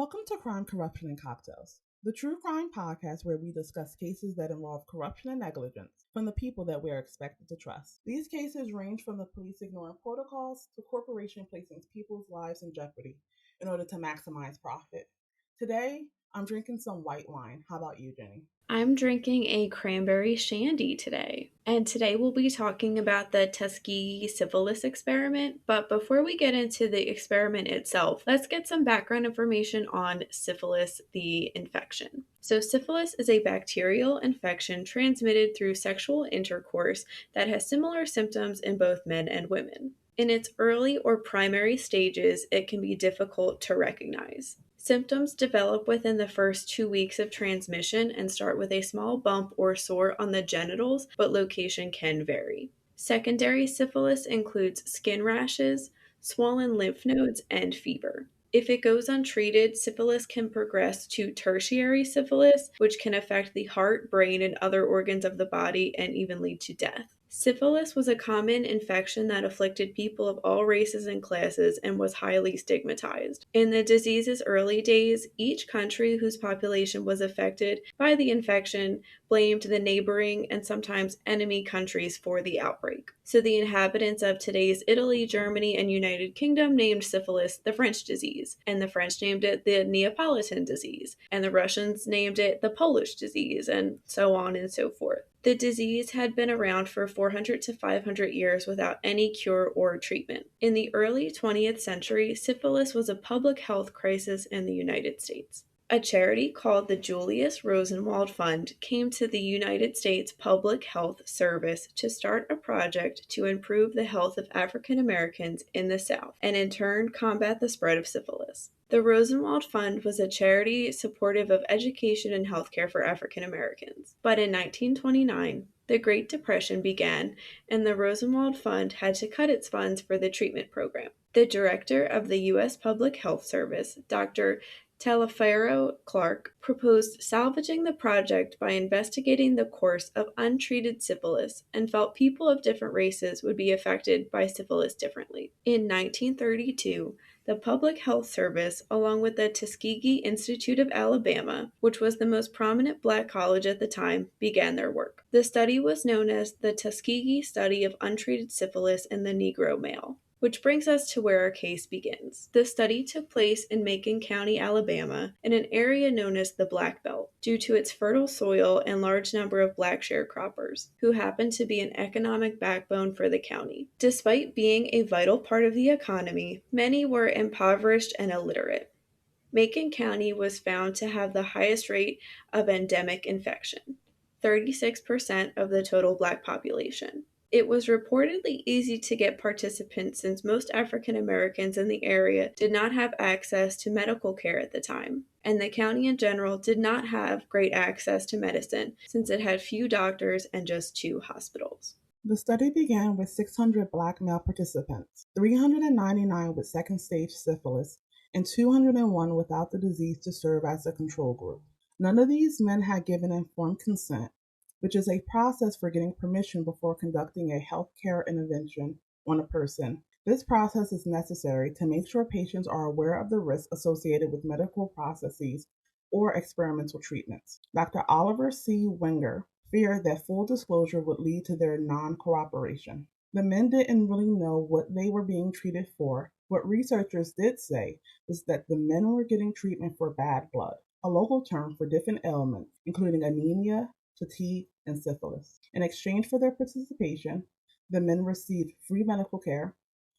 Welcome to Crime, Corruption, and Cocktails, the true crime podcast where we discuss cases that involve corruption and negligence from the people that we are expected to trust. These cases range from the police ignoring protocols to corporation placing people's lives in jeopardy in order to maximize profit. Today, I'm drinking some white wine. How about you, Jenny? I'm drinking a cranberry shandy today. And today we'll be talking about the Tuskegee syphilis experiment. But before we get into the experiment itself, let's get some background information on syphilis, the infection. So, syphilis is a bacterial infection transmitted through sexual intercourse that has similar symptoms in both men and women. In its early or primary stages, it can be difficult to recognize. Symptoms develop within the first 2 weeks of transmission and start with a small bump or sore on the genitals, but location can vary. Secondary syphilis includes skin rashes, swollen lymph nodes, and fever. If it goes untreated, syphilis can progress to tertiary syphilis, which can affect the heart, brain, and other organs of the body and even lead to death. Syphilis was a common infection that afflicted people of all races and classes and was highly stigmatized. In the disease's early days, each country whose population was affected by the infection blamed the neighboring and sometimes enemy countries for the outbreak. So the inhabitants of today's Italy, Germany, and United Kingdom named syphilis the French disease, and the French named it the Neapolitan disease, and the Russians named it the Polish disease, and so on and so forth. The disease had been around for 400 to 500 years without any cure or treatment. In the early 20th century, syphilis was a public health crisis in the United States. A charity called the Julius Rosenwald Fund came to the United States Public Health Service to start a project to improve the health of African Americans in the South and in turn combat the spread of syphilis. The Rosenwald Fund was a charity supportive of education and healthcare for African Americans. But in 1929, the Great Depression began, and the Rosenwald Fund had to cut its funds for the treatment program. The director of the U.S. Public Health Service, Dr. Taliaferro Clark, proposed salvaging the project by investigating the course of untreated syphilis and felt people of different races would be affected by syphilis differently. In 1932, the Public Health Service, along with the Tuskegee Institute of Alabama, which was the most prominent black college at the time, began their work. The study was known as the Tuskegee Study of Untreated Syphilis in the Negro Male. Which brings us to where our case begins. The study took place in Macon County, Alabama, in an area known as the Black Belt, due to its fertile soil and large number of black sharecroppers, who happened to be an economic backbone for the county. Despite being a vital part of the economy, many were impoverished and illiterate. Macon County was found to have the highest rate of endemic infection, 36% of the total black population. It was reportedly easy to get participants since most African Americans in the area did not have access to medical care at the time, and the county in general did not have great access to medicine since it had few doctors and just 2 hospitals. The study began with 600 black male participants, 399 with second stage syphilis, and 201 without the disease to serve as a control group. None of these men had given informed consent, which is a process for getting permission before conducting a healthcare intervention on a person. This process is necessary to make sure patients are aware of the risks associated with medical processes or experimental treatments. Dr. Oliver C. Wenger feared that full disclosure would lead to their non-cooperation. The men didn't really know what they were being treated for. What researchers did say was that the men were getting treatment for bad blood, a local term for different ailments, including anemia, fatigue, and syphilis. In exchange for their participation, the men received free medical care,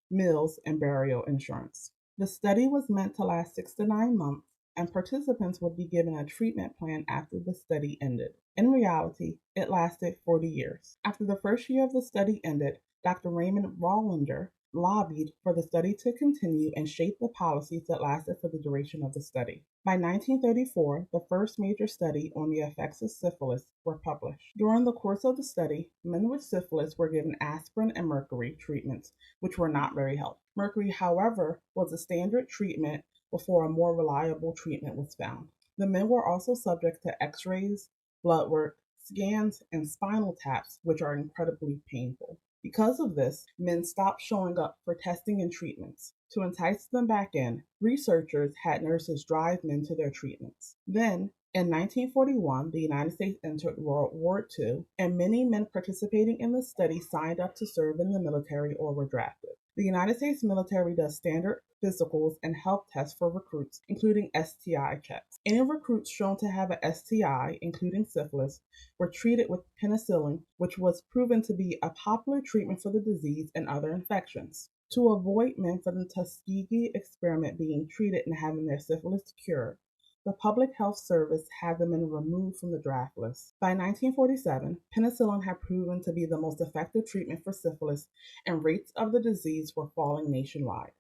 meals, and burial insurance. The study was meant to last 6 to 9 months, and participants would be given a treatment plan after the study ended. In reality, it lasted 40 years. After the first year of the study ended, Dr. Raymond Rollander lobbied for the study to continue and shape the policies that lasted for the duration of the study. By 1934, the first major study on the effects of syphilis were published. During the course of the study, men with syphilis were given aspirin and mercury treatments, which were not very helpful. Mercury, however, was a standard treatment before a more reliable treatment was found. The men were also subject to x-rays, blood work, scans, and spinal taps, which are incredibly painful. Because of this, men stopped showing up for testing and treatments. To entice them back in, researchers had nurses drive men to their treatments. Then, in 1941, the United States entered World War II, and many men participating in the study signed up to serve in the military or were drafted. The United States military does standard physicals and health tests for recruits, including STI checks. Any recruits shown to have a STI, including syphilis, were treated with penicillin, which was proven to be a popular treatment for the disease and other infections. To avoid men from the Tuskegee experiment being treated and having their syphilis cured, the Public Health Service had the men removed from the draft list. By 1947, penicillin had proven to be the most effective treatment for syphilis, and rates of the disease were falling nationwide.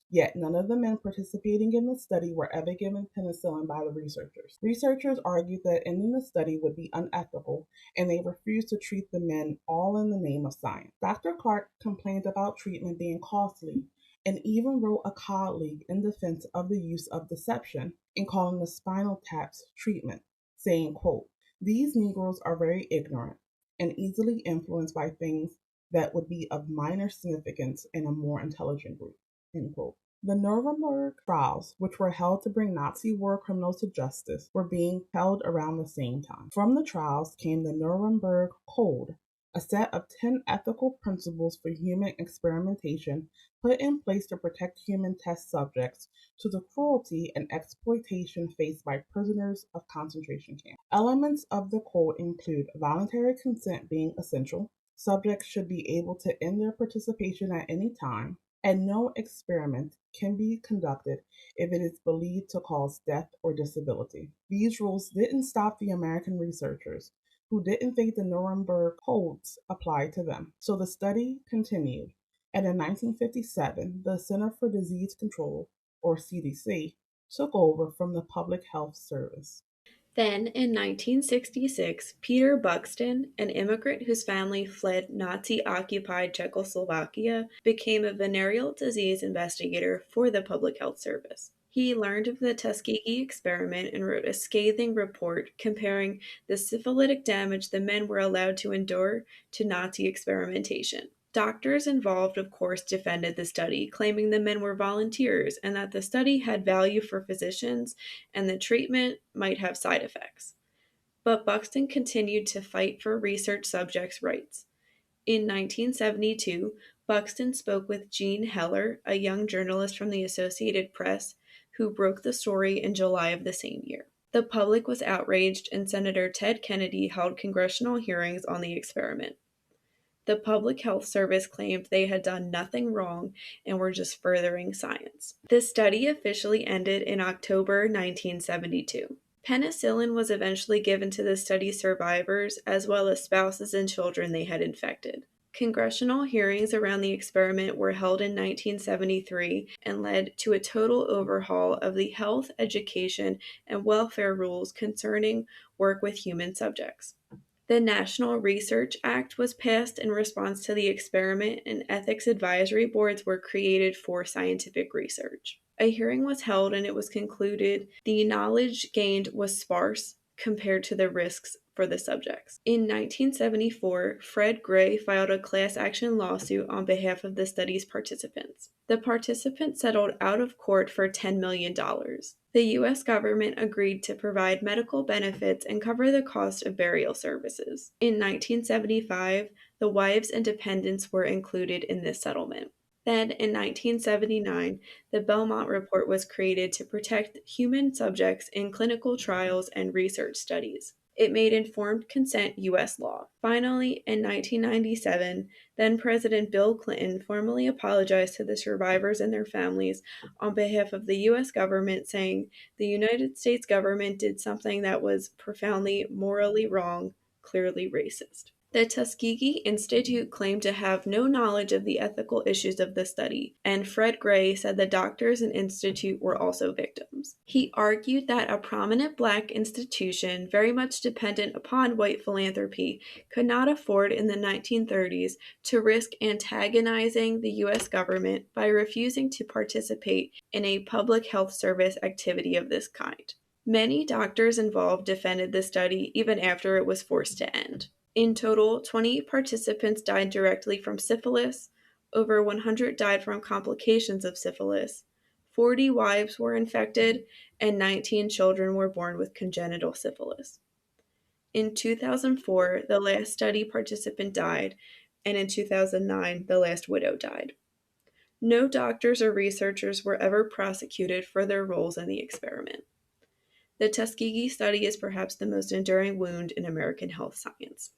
Yet none of the men participating in the study were ever given penicillin by the researchers. Researchers argued that ending the study would be unethical, and they refused to treat the men, all in the name of science. Dr. Clark complained about treatment being costly and even wrote a colleague in defense of the use of deception in calling the spinal taps treatment, saying, quote, "These Negroes are very ignorant and easily influenced by things that would be of minor significance in a more intelligent group." End quote. The Nuremberg trials, which were held to bring Nazi war criminals to justice, were being held around the same time. From the trials came the Nuremberg Code, a set of 10 ethical principles for human experimentation put in place to protect human test subjects to the cruelty and exploitation faced by prisoners of concentration camps. Elements of the code include voluntary consent being essential, subjects should be able to end their participation at any time, and no experiment can be conducted if it is believed to cause death or disability. These rules didn't stop the American researchers, who didn't think the Nuremberg codes applied to them. So the study continued, and in 1957, the Center for Disease Control, or CDC, took over from the Public Health Service. Then, in 1966, Peter Buxton, an immigrant whose family fled Nazi-occupied Czechoslovakia, became a venereal disease investigator for the Public Health Service. He learned of the Tuskegee experiment and wrote a scathing report comparing the syphilitic damage the men were allowed to endure to Nazi experimentation. Doctors involved, of course, defended the study, claiming the men were volunteers and that the study had value for physicians and the treatment might have side effects. But Buxton continued to fight for research subjects' rights. In 1972, Buxton spoke with Jean Heller, a young journalist from the Associated Press, who broke the story in July of the same year. The public was outraged, and Senator Ted Kennedy held congressional hearings on the experiment. The Public Health Service claimed they had done nothing wrong and were just furthering science. The study officially ended in October 1972. Penicillin was eventually given to the study survivors as well as spouses and children they had infected. Congressional hearings around the experiment were held in 1973 and led to a total overhaul of the health, education, and welfare rules concerning work with human subjects. The National Research Act was passed in response to the experiment, and ethics advisory boards were created for scientific research. A hearing was held, and it was concluded the knowledge gained was sparse compared to the risks for the subjects. In 1974, Fred Gray filed a class action lawsuit on behalf of the study's participants. The participants settled out of court for $10 million. The U.S. government agreed to provide medical benefits and cover the cost of burial services. In 1975, the wives and dependents were included in this settlement. Then, in 1979, the Belmont Report was created to protect human subjects in clinical trials and research studies. It made informed consent U.S. law. Finally, in 1997, then-President Bill Clinton formally apologized to the survivors and their families on behalf of the U.S. government, saying the United States government did something that was profoundly morally wrong, clearly racist. The Tuskegee Institute claimed to have no knowledge of the ethical issues of the study, and Fred Gray said the doctors and institute were also victims. He argued that a prominent black institution, very much dependent upon white philanthropy, could not afford in the 1930s to risk antagonizing the U.S. government by refusing to participate in a public health service activity of this kind. Many doctors involved defended the study even after it was forced to end. In total, 20 participants died directly from syphilis, over 100 died from complications of syphilis, 40 wives were infected, and 19 children were born with congenital syphilis. In 2004, the last study participant died, and in 2009, the last widow died. No doctors or researchers were ever prosecuted for their roles in the experiment. The Tuskegee study is perhaps the most enduring wound in American health science.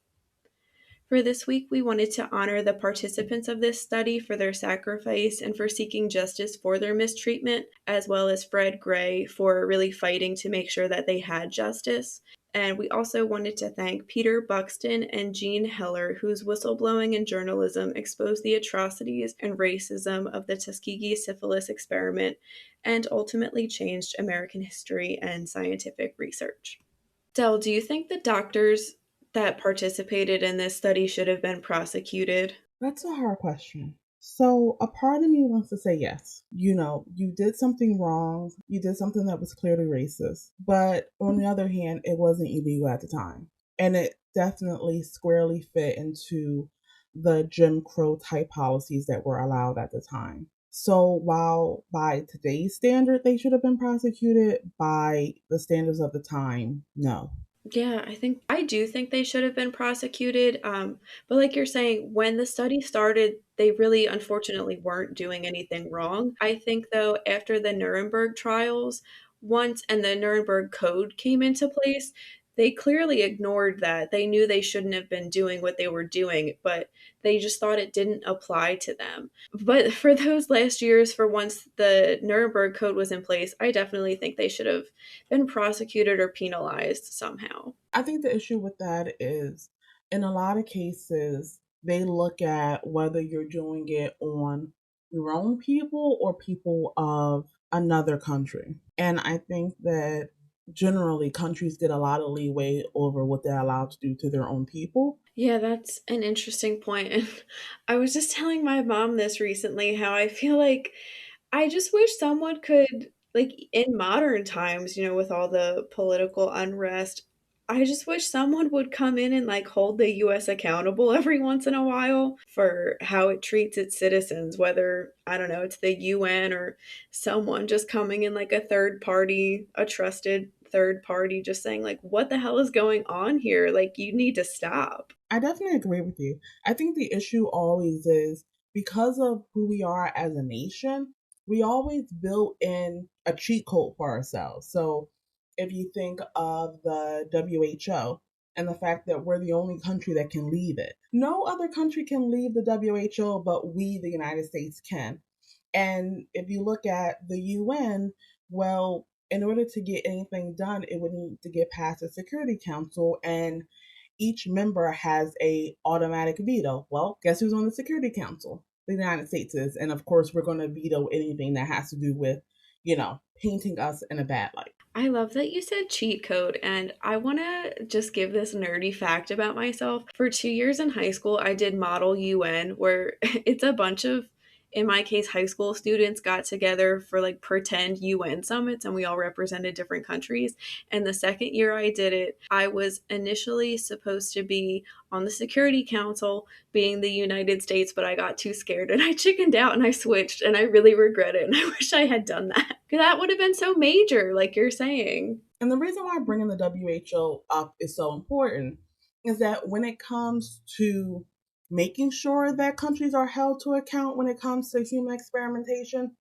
For this week, we wanted to honor the participants of this study for their sacrifice and for seeking justice for their mistreatment, as well as Fred Gray for really fighting to make sure that they had justice. And we also wanted to thank Peter Buxton and Jean Heller, whose whistleblowing and journalism exposed the atrocities and racism of the Tuskegee syphilis experiment and ultimately changed American history and scientific research. Del, do you think the doctors that participated in this study should have been prosecuted? That's a hard question. So, a part of me wants to say yes. You did something wrong. You did something that was clearly racist. But on the other hand, it wasn't illegal at the time. And it definitely squarely fit into the Jim Crow type policies that were allowed at the time. So, while by today's standard they should have been prosecuted, by the standards of the time, no. Yeah, I do think they should have been prosecuted. But like you're saying, when the study started, they really unfortunately weren't doing anything wrong. I think though, after the Nuremberg trials, once and the Nuremberg Code came into place, they clearly ignored that. They knew they shouldn't have been doing what they were doing, but they just thought it didn't apply to them. But for those last years, for once the Nuremberg Code was in place, I definitely think they should have been prosecuted or penalized somehow. I think the issue with that is in a lot of cases, they look at whether you're doing it on your own people or people of another country. And I think that generally countries get a lot of leeway over what they're allowed to do to their own people. Yeah, that's an interesting point. And I was just telling my mom this recently how I feel like I just wish someone could, like, in modern times, with all the political unrest, I just wish someone would come in and, like, hold the US accountable every once in a while for how it treats its citizens, whether, I don't know, it's the UN or someone just coming in like a third party, a trusted third party, just saying, like, what the hell is going on here? Like, you need to stop. I definitely agree with you. I think the issue always is because of who we are as a nation, we always built in a cheat code for ourselves. So if you think of the WHO and the fact that we're the only country that can leave it, no other country can leave the WHO, but we, the United States, can. And if you look at the UN, well, in order to get anything done, it would need to get past the Security Council, and each member has a automatic veto. Well, guess who's on the Security Council? The United States is, and of course, we're going to veto anything that has to do with, painting us in a bad light. I love that you said cheat code, and I want to just give this nerdy fact about myself. For 2 years in high school, I did Model UN, where it's a bunch of, in my case, high school students got together for like pretend UN summits, and we all represented different countries. And the second year I did it, I was initially supposed to be on the Security Council, being the United States, but I got too scared and I chickened out and I switched, and I really regret it. And I wish I had done that. That would have been so major, like you're saying. And the reason why bringing the WHO up is so important is that when it comes to making sure that countries are held to account when it comes to human experimentation,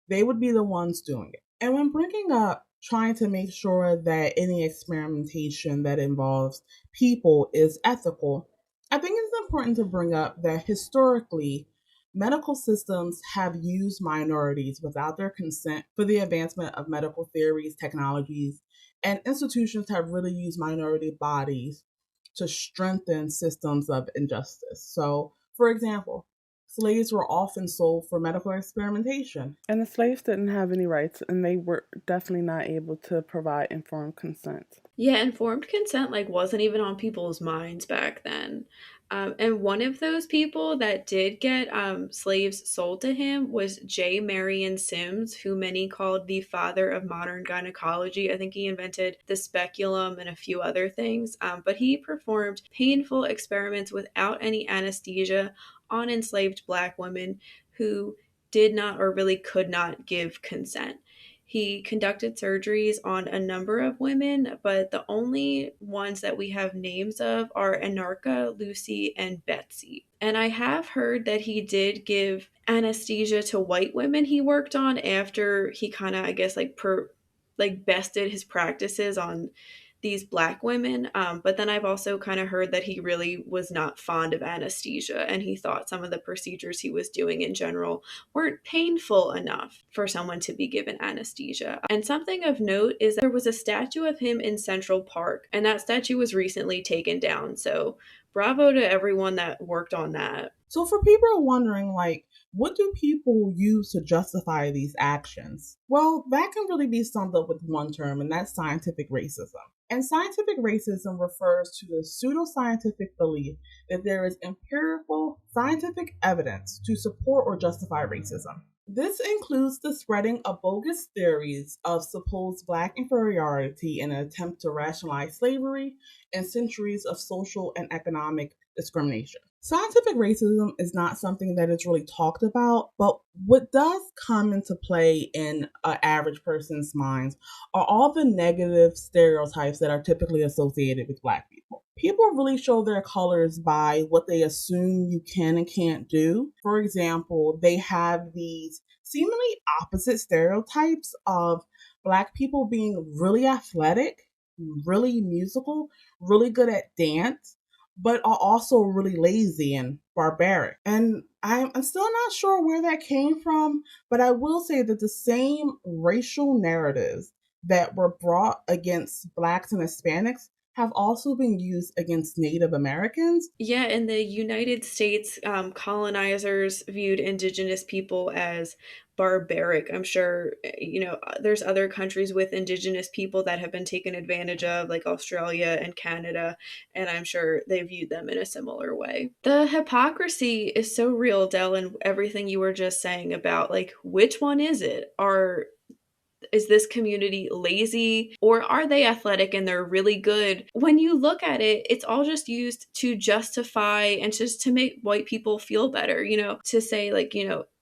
they would be the ones doing it. And when bringing up trying to make sure that any experimentation that involves people is ethical, I think it's important to bring up that historically, medical systems have used minorities without their consent for the advancement of medical theories, technologies, and institutions have really used minority bodies to strengthen systems of injustice. So, for example, slaves were often sold for medical experimentation. And the slaves didn't have any rights, and they were definitely not able to provide informed consent. Yeah, informed consent like wasn't even on people's minds back then. And one of those people that did get slaves sold to him was J. Marion Sims, who many called the father of modern gynecology. I think he invented the speculum and a few other things, but he performed painful experiments without any anesthesia on enslaved Black women who did not or really could not give consent. He conducted surgeries on a number of women, but the only ones that we have names of are Anarcha, Lucy, and Betsy. And I have heard that he did give anesthesia to white women he worked on after he kind of, I guess, like bested his practices on these Black women. But then I've also kind of heard that he really was not fond of anesthesia, and he thought some of the procedures he was doing in general weren't painful enough for someone to be given anesthesia. And something of note is that there was a statue of him in Central Park, and that statue was recently taken down. So bravo to everyone that worked on that. So for people wondering, like, what do people use to justify these actions? Well, that can really be summed up with one term, and that's scientific racism. And scientific racism refers to the pseudoscientific belief that there is empirical scientific evidence to support or justify racism. This includes the spreading of bogus theories of supposed Black inferiority in an attempt to rationalize slavery and centuries of social and economic discrimination. Scientific racism is not something that is really talked about, but what does come into play in an average person's minds are all the negative stereotypes that are typically associated with Black people. People really show their colors by what they assume you can and can't do. For example, they have these seemingly opposite stereotypes of Black people being really athletic, really musical, really good at dance, but are also really lazy and barbaric. And I'm still not sure where that came from, but I will say that the same racial narratives that were brought against Blacks and Hispanics have also been used against Native Americans. Yeah, in the United States, colonizers viewed indigenous people as barbaric. I'm sure, there's other countries with indigenous people that have been taken advantage of, like Australia and Canada, and I'm sure they viewed them in a similar way. The hypocrisy is so real, Del, in everything you were just saying about, like, which one is it? Is this community lazy, or are they athletic and they're really good? When you look at it, it's all just used to justify and just to make white people feel better, to say, like,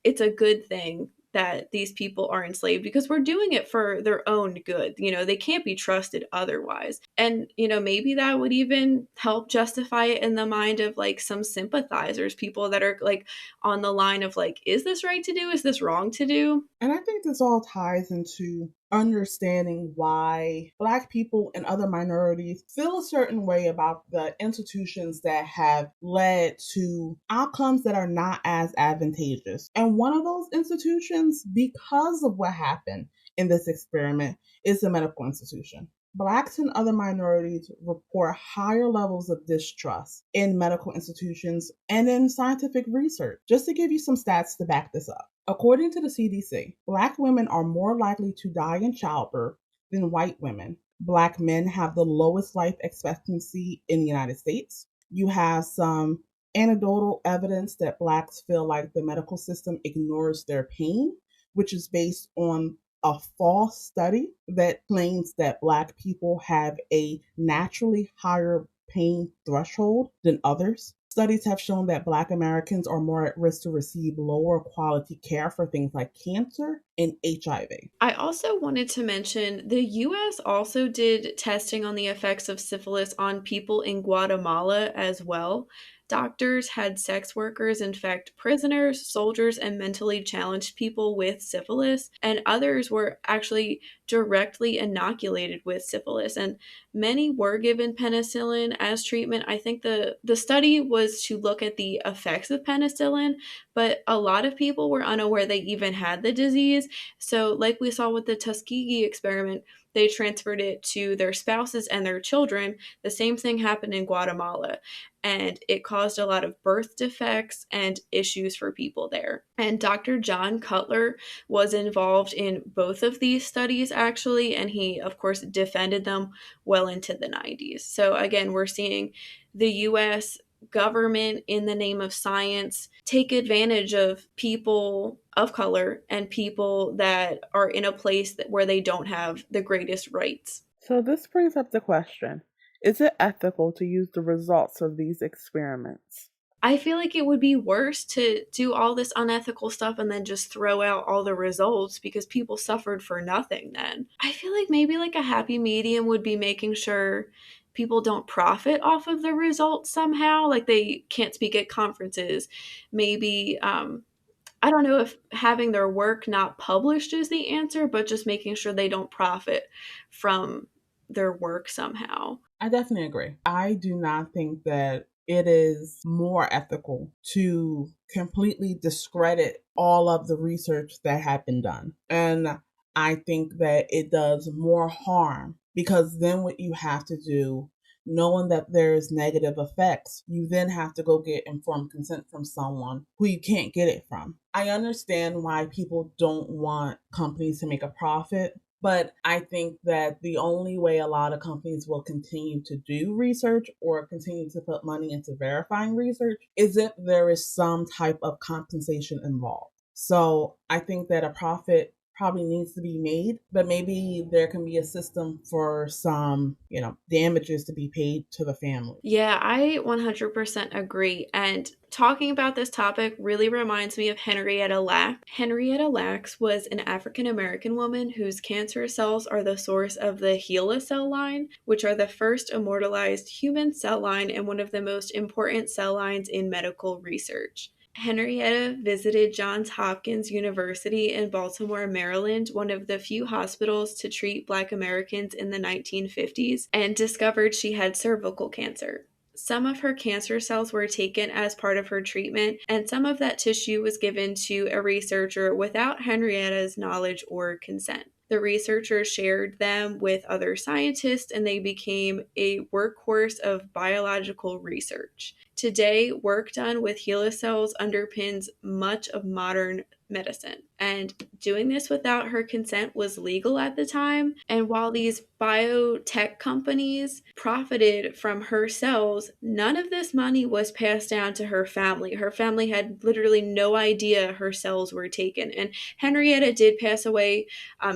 it's a good thing that these people are enslaved because we're doing it for their own good. They can't be trusted otherwise. And, maybe that would even help justify it in the mind of like some sympathizers, people that are like on the line of like, is this right to do? Is this wrong to do? And I think this all ties into understanding why Black people and other minorities feel a certain way about the institutions that have led to outcomes that are not as advantageous. And one of those institutions, because of what happened in this experiment, is the medical institution. Blacks and other minorities report higher levels of distrust in medical institutions and in scientific research. Just to give you some stats to back this up. According to the CDC, Black women are more likely to die in childbirth than white women. Black men have the lowest life expectancy in the United States. You have some anecdotal evidence that Blacks feel like the medical system ignores their pain, which is based on a false study that claims that Black people have a naturally higher pain threshold than others. Studies have shown that Black Americans are more at risk to receive lower quality care for things like cancer and HIV. I also wanted to mention the US also did testing on the effects of syphilis on people in Guatemala as well. Doctors had sex workers infect prisoners, soldiers, and mentally challenged people with syphilis, and others were actually directly inoculated with syphilis. And many were given penicillin as treatment. I think the study was to look at the effects of penicillin, but a lot of people were unaware they even had the disease. So, like we saw with the Tuskegee experiment, they transferred it to their spouses and their children. The same thing happened in Guatemala, and it caused a lot of birth defects and issues for people there. And Dr. John Cutler was involved in both of these studies, actually, and he, of course, defended them well into the 90s. So, again, we're seeing the US government, in the name of science, take advantage of people of color and people that are in a place where they don't have the greatest rights. So this brings up the question, is it ethical to use the results of these experiments? I feel like it would be worse to do all this unethical stuff and then just throw out all the results because people suffered for nothing then. I feel like maybe like a happy medium would be making sure people don't profit off of the results somehow, like they can't speak at conferences. Maybe I don't know if having their work not published is the answer, but just making sure they don't profit from their work somehow. I definitely agree. I do not think that it is more ethical to completely discredit all of the research that had been done. And I think that it does more harm because then what you have to do, knowing that there's negative effects, you then have to go get informed consent from someone who you can't get it from. I understand why people don't want companies to make a profit, but I think that the only way a lot of companies will continue to do research or continue to put money into verifying research is if there is some type of compensation involved. So I think that a profit probably needs to be made, but maybe there can be a system for some, damages to be paid to the family. Yeah, I 100% agree. And talking about this topic really reminds me of Henrietta Lacks. Henrietta Lacks was an African American woman whose cancer cells are the source of the HeLa cell line, which are the first immortalized human cell line and one of the most important cell lines in medical research. Henrietta visited Johns Hopkins University in Baltimore, Maryland, one of the few hospitals to treat Black Americans in the 1950s, and discovered she had cervical cancer. Some of her cancer cells were taken as part of her treatment, and some of that tissue was given to a researcher without Henrietta's knowledge or consent. The researchers shared them with other scientists, and they became a workhorse of biological research. Today, work done with HeLa cells underpins much of modern medicine. And doing this without her consent was legal at the time. And while these biotech companies profited from her cells, none of this money was passed down to her family. Her family had literally no idea her cells were taken. And Henrietta did pass away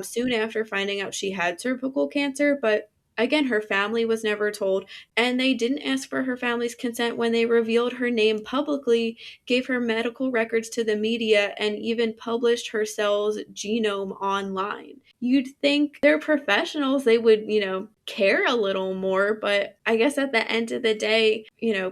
soon after finding out she had cervical cancer, but again, her family was never told, and they didn't ask for her family's consent when they revealed her name publicly, gave her medical records to the media, and even published her cell's genome online. You'd think they're professionals, they would, care a little more, but I guess at the end of the day,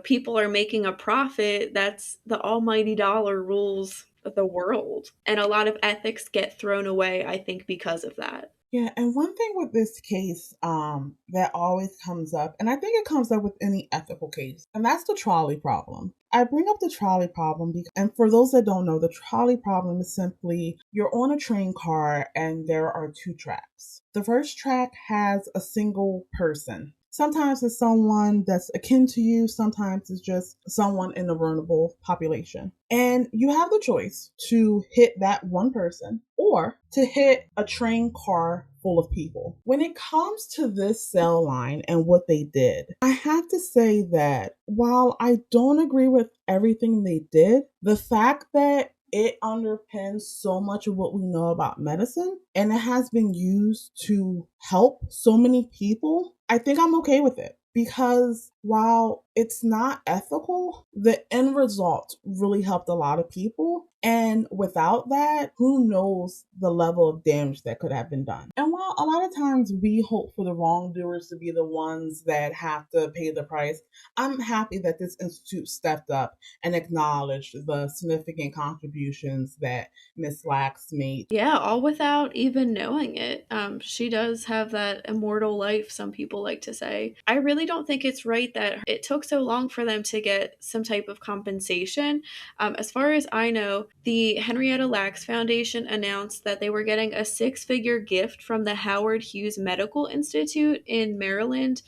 people are making a profit. That's the almighty dollar rules of the world. And a lot of ethics get thrown away, I think, because of that. Yeah, and one thing with this case that always comes up, and I think it comes up with any ethical case, and that's the trolley problem. I bring up the trolley problem because, and for those that don't know, the trolley problem is simply you're on a train car and there are two tracks. The first track has a single person. Sometimes it's someone that's akin to you, sometimes it's just someone in the vulnerable population. And you have the choice to hit that one person or to hit a train car full of people. When it comes to this cell line and what they did, I have to say that while I don't agree with everything they did, the fact that it underpins so much of what we know about medicine and it has been used to help so many people, I think I'm okay with it. Because while it's not ethical, the end result really helped a lot of people. And without that, who knows the level of damage that could have been done. And while a lot of times we hope for the wrongdoers to be the ones that have to pay the price, I'm happy that this institute stepped up and acknowledged the significant contributions that Miss Lax made. Yeah, all without even knowing it. She does have that immortal life, some people like to say. I really don't think it's right that it took so long for them to get some type of compensation. As far as I know, the Henrietta Lacks Foundation announced that they were getting a 6-figure gift from the Howard Hughes Medical Institute in Maryland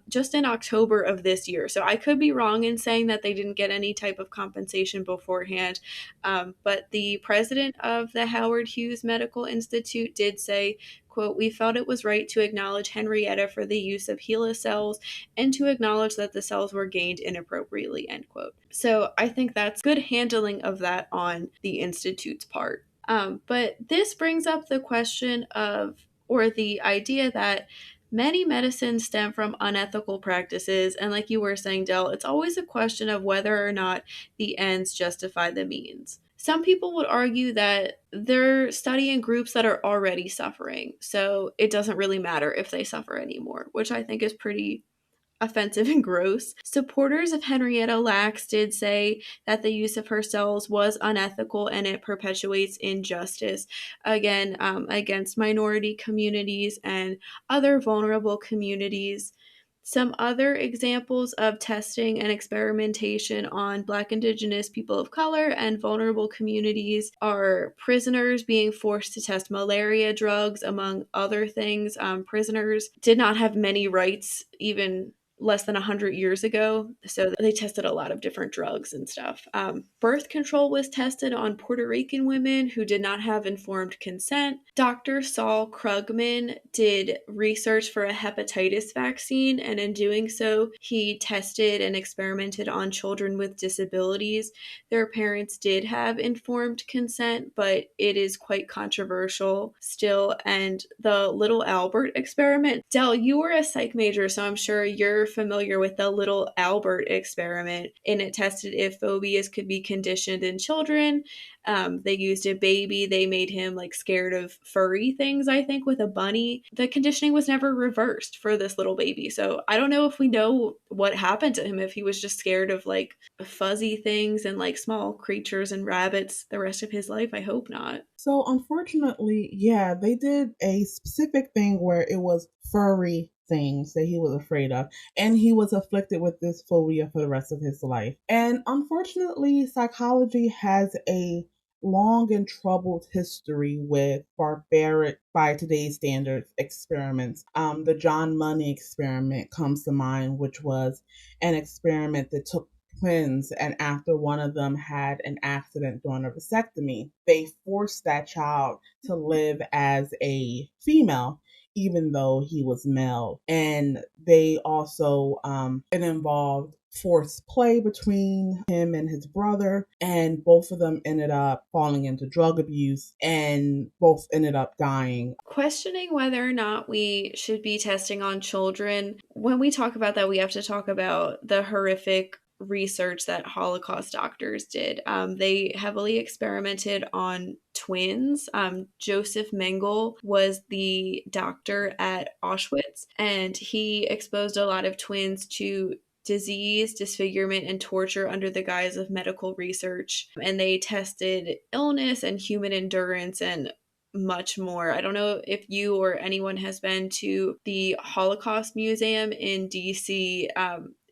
just in October of this year. So I could be wrong in saying that they didn't get any type of compensation beforehand. But the president of the Howard Hughes Medical Institute did say, quote, "We felt it was right to acknowledge Henrietta for the use of HeLa cells and to acknowledge that the cells were gained inappropriately," end quote. So I think that's good handling of that on the Institute's part. But this brings up the question of, or the idea that many medicines stem from unethical practices. And like you were saying, Del, it's always a question of whether or not the ends justify the means. Some people would argue that they're studying groups that are already suffering, so it doesn't really matter if they suffer anymore, which I think is pretty offensive and gross. Supporters of Henrietta Lacks did say that the use of her cells was unethical and it perpetuates injustice, again, against minority communities and other vulnerable communities. Some other examples of testing and experimentation on Black, Indigenous, people of color, and vulnerable communities are prisoners being forced to test malaria drugs, among other things. Prisoners did not have many rights even less than 100 years ago, so they tested a lot of different drugs and stuff. Birth control was tested on Puerto Rican women who did not have informed consent. Dr. Saul Krugman did research for a hepatitis vaccine, and in doing so, he tested and experimented on children with disabilities. Their parents did have informed consent, but it is quite controversial still. And the Little Albert experiment, Del, you were a psych major, so I'm sure you're familiar with the Little Albert experiment, and it tested if phobias could be conditioned in children. They used a baby. They made him like scared of furry things, I think, with a bunny. The conditioning was never reversed for this little baby. So I don't know if we know what happened to him, if he was just scared of like fuzzy things and like small creatures and rabbits the rest of his life. I hope not. So unfortunately, yeah, they did a specific thing where it was furry things that he was afraid of, and he was afflicted with this phobia for the rest of his life. And unfortunately, psychology has a long and troubled history with barbaric, by today's standards, experiments. The John Money experiment comes to mind, which was an experiment that took twins, and after one of them had an accident during a vasectomy, they forced that child to live as a female even though he was male. And they also it involved forced play between him and his brother, and both of them ended up falling into drug abuse and both ended up dying. Questioning whether or not we should be testing on children, when we talk about that, we have to talk about the horrific research that Holocaust doctors did. They heavily experimented on twins. Joseph Mengele was the doctor at Auschwitz, and he exposed a lot of twins to disease, disfigurement, and torture under the guise of medical research. And they tested illness and human endurance and much more. I don't know if you or anyone has been to the Holocaust Museum in DC.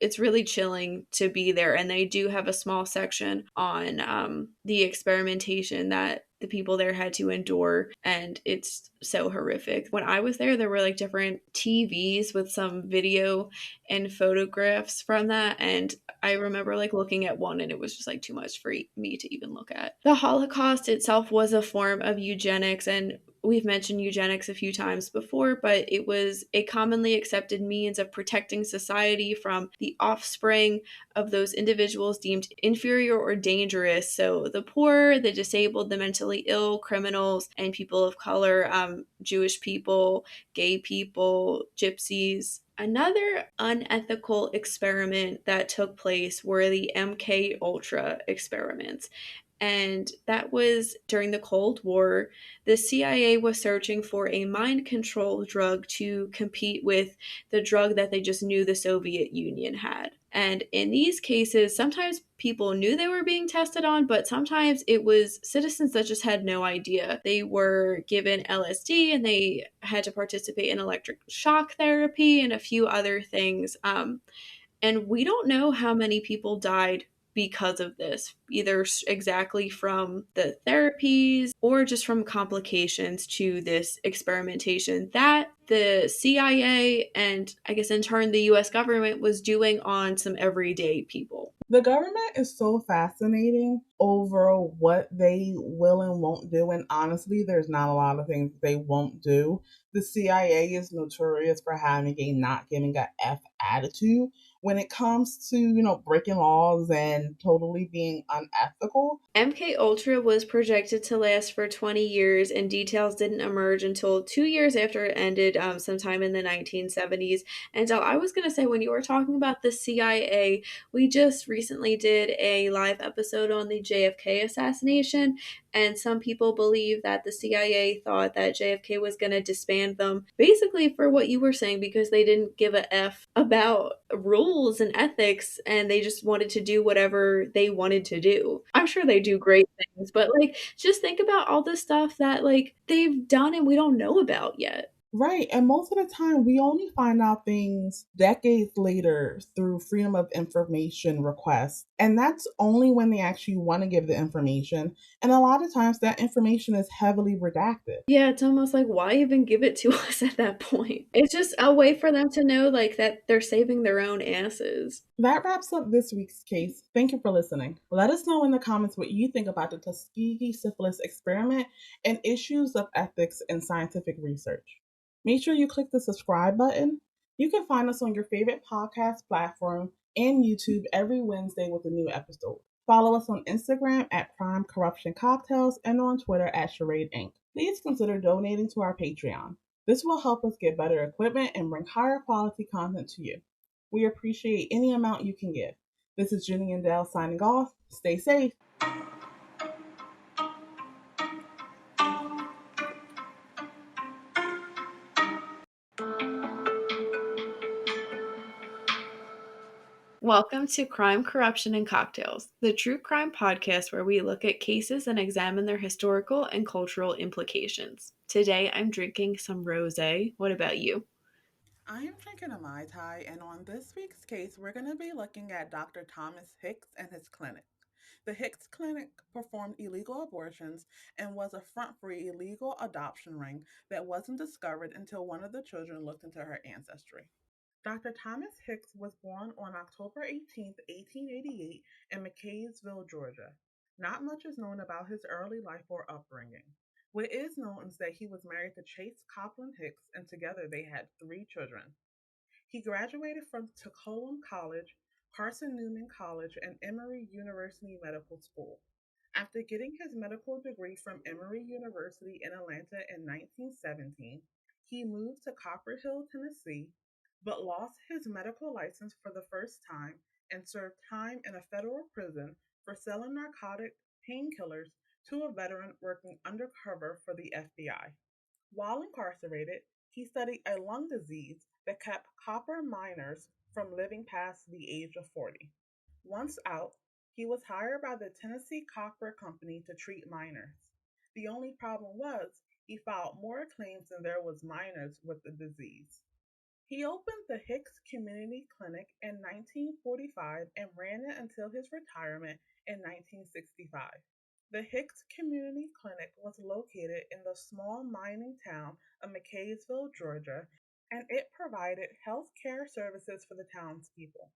It's really chilling to be there, and they do have a small section on the experimentation that the people there had to endure, and it's so horrific. When I was there, there were like different TVs with some video and photographs from that, and I remember like looking at one and it was just like too much for me to even look at. The Holocaust itself was a form of eugenics, and we've mentioned eugenics a few times before, but it was a commonly accepted means of protecting society from the offspring of those individuals deemed inferior or dangerous. So the poor, the disabled, the mentally ill, criminals, and people of color, Jewish people, gay people, gypsies. Another unethical experiment that took place were the MK Ultra experiments. And that was during the Cold War. The CIA was searching for a mind control drug to compete with the drug that they just knew the Soviet Union had. And in these cases, sometimes people knew they were being tested on, but sometimes it was citizens that just had no idea. They were given LSD and they had to participate in electric shock therapy and a few other things. And we don't know how many people died because of this, either exactly from the therapies or just from complications to this experimentation that the CIA and I guess in turn the US government was doing on some everyday people. The government is so fascinating over what they will and won't do. And honestly, there's not a lot of things they won't do. The CIA is notorious for having a not giving a F attitude when it comes to, breaking laws and totally being unethical. MK Ultra was projected to last for 20 years, and details didn't emerge until 2 years after it ended, sometime in the 1970s. And so I was going to say, when you were talking about the CIA, we just recently did a live episode on the JFK assassination, and some people believe that the CIA thought that JFK was going to disband them, basically for what you were saying, because they didn't give a F about rules and ethics, and they just wanted to do whatever they wanted to do. I'm sure they do great things, but like, just think about all the stuff that like they've done and we don't know about yet. Right. And most of the time, we only find out things decades later through freedom of information requests. And that's only when they actually want to give the information. And a lot of times, that information is heavily redacted. Yeah, it's almost like, why even give it to us at that point? It's just a way for them to know like that they're saving their own asses. That wraps up this week's case. Thank you for listening. Let us know in the comments what you think about the Tuskegee syphilis experiment and issues of ethics in scientific research. Make sure you click the subscribe button. You can find us on your favorite podcast platform and YouTube every Wednesday with a new episode. Follow us on Instagram at Crime Corruption Cocktails and on Twitter at Charade Inc. Please consider donating to our Patreon. This will help us get better equipment and bring higher quality content to you. We appreciate any amount you can give. This is Jenny and Dale signing off. Stay safe. Welcome to Crime, Corruption, and Cocktails, the true crime podcast where we look at cases and examine their historical and cultural implications. Today I'm drinking some rosé. What about you? I am drinking a Mai Tai, and on this week's case, we're going to be looking at Dr. Thomas Hicks and his clinic. The Hicks Clinic performed illegal abortions and was a front for an illegal adoption ring that wasn't discovered until one of the children looked into her ancestry. Dr. Thomas Hicks was born on October 18, 1888, in McCaysville, Georgia. Not much is known about his early life or upbringing. What is known is that he was married to Chase Copland Hicks, and together they had 3 children. He graduated from Tuskegee College, Carson Newman College, and Emory University Medical School. After getting his medical degree from Emory University in Atlanta in 1917, he moved to Copper Hill, Tennessee, but lost his medical license for the first time and served time in a federal prison for selling narcotic painkillers to a veteran working undercover for the FBI. While incarcerated, he studied a lung disease that kept copper miners from living past the age of 40. Once out, he was hired by the Tennessee Copper Company to treat miners. The only problem was he filed more claims than there was miners with the disease. He opened the Hicks Community Clinic in 1945 and ran it until his retirement in 1965. The Hicks Community Clinic was located in the small mining town of McCaysville, Georgia, and it provided health care services for the townspeople.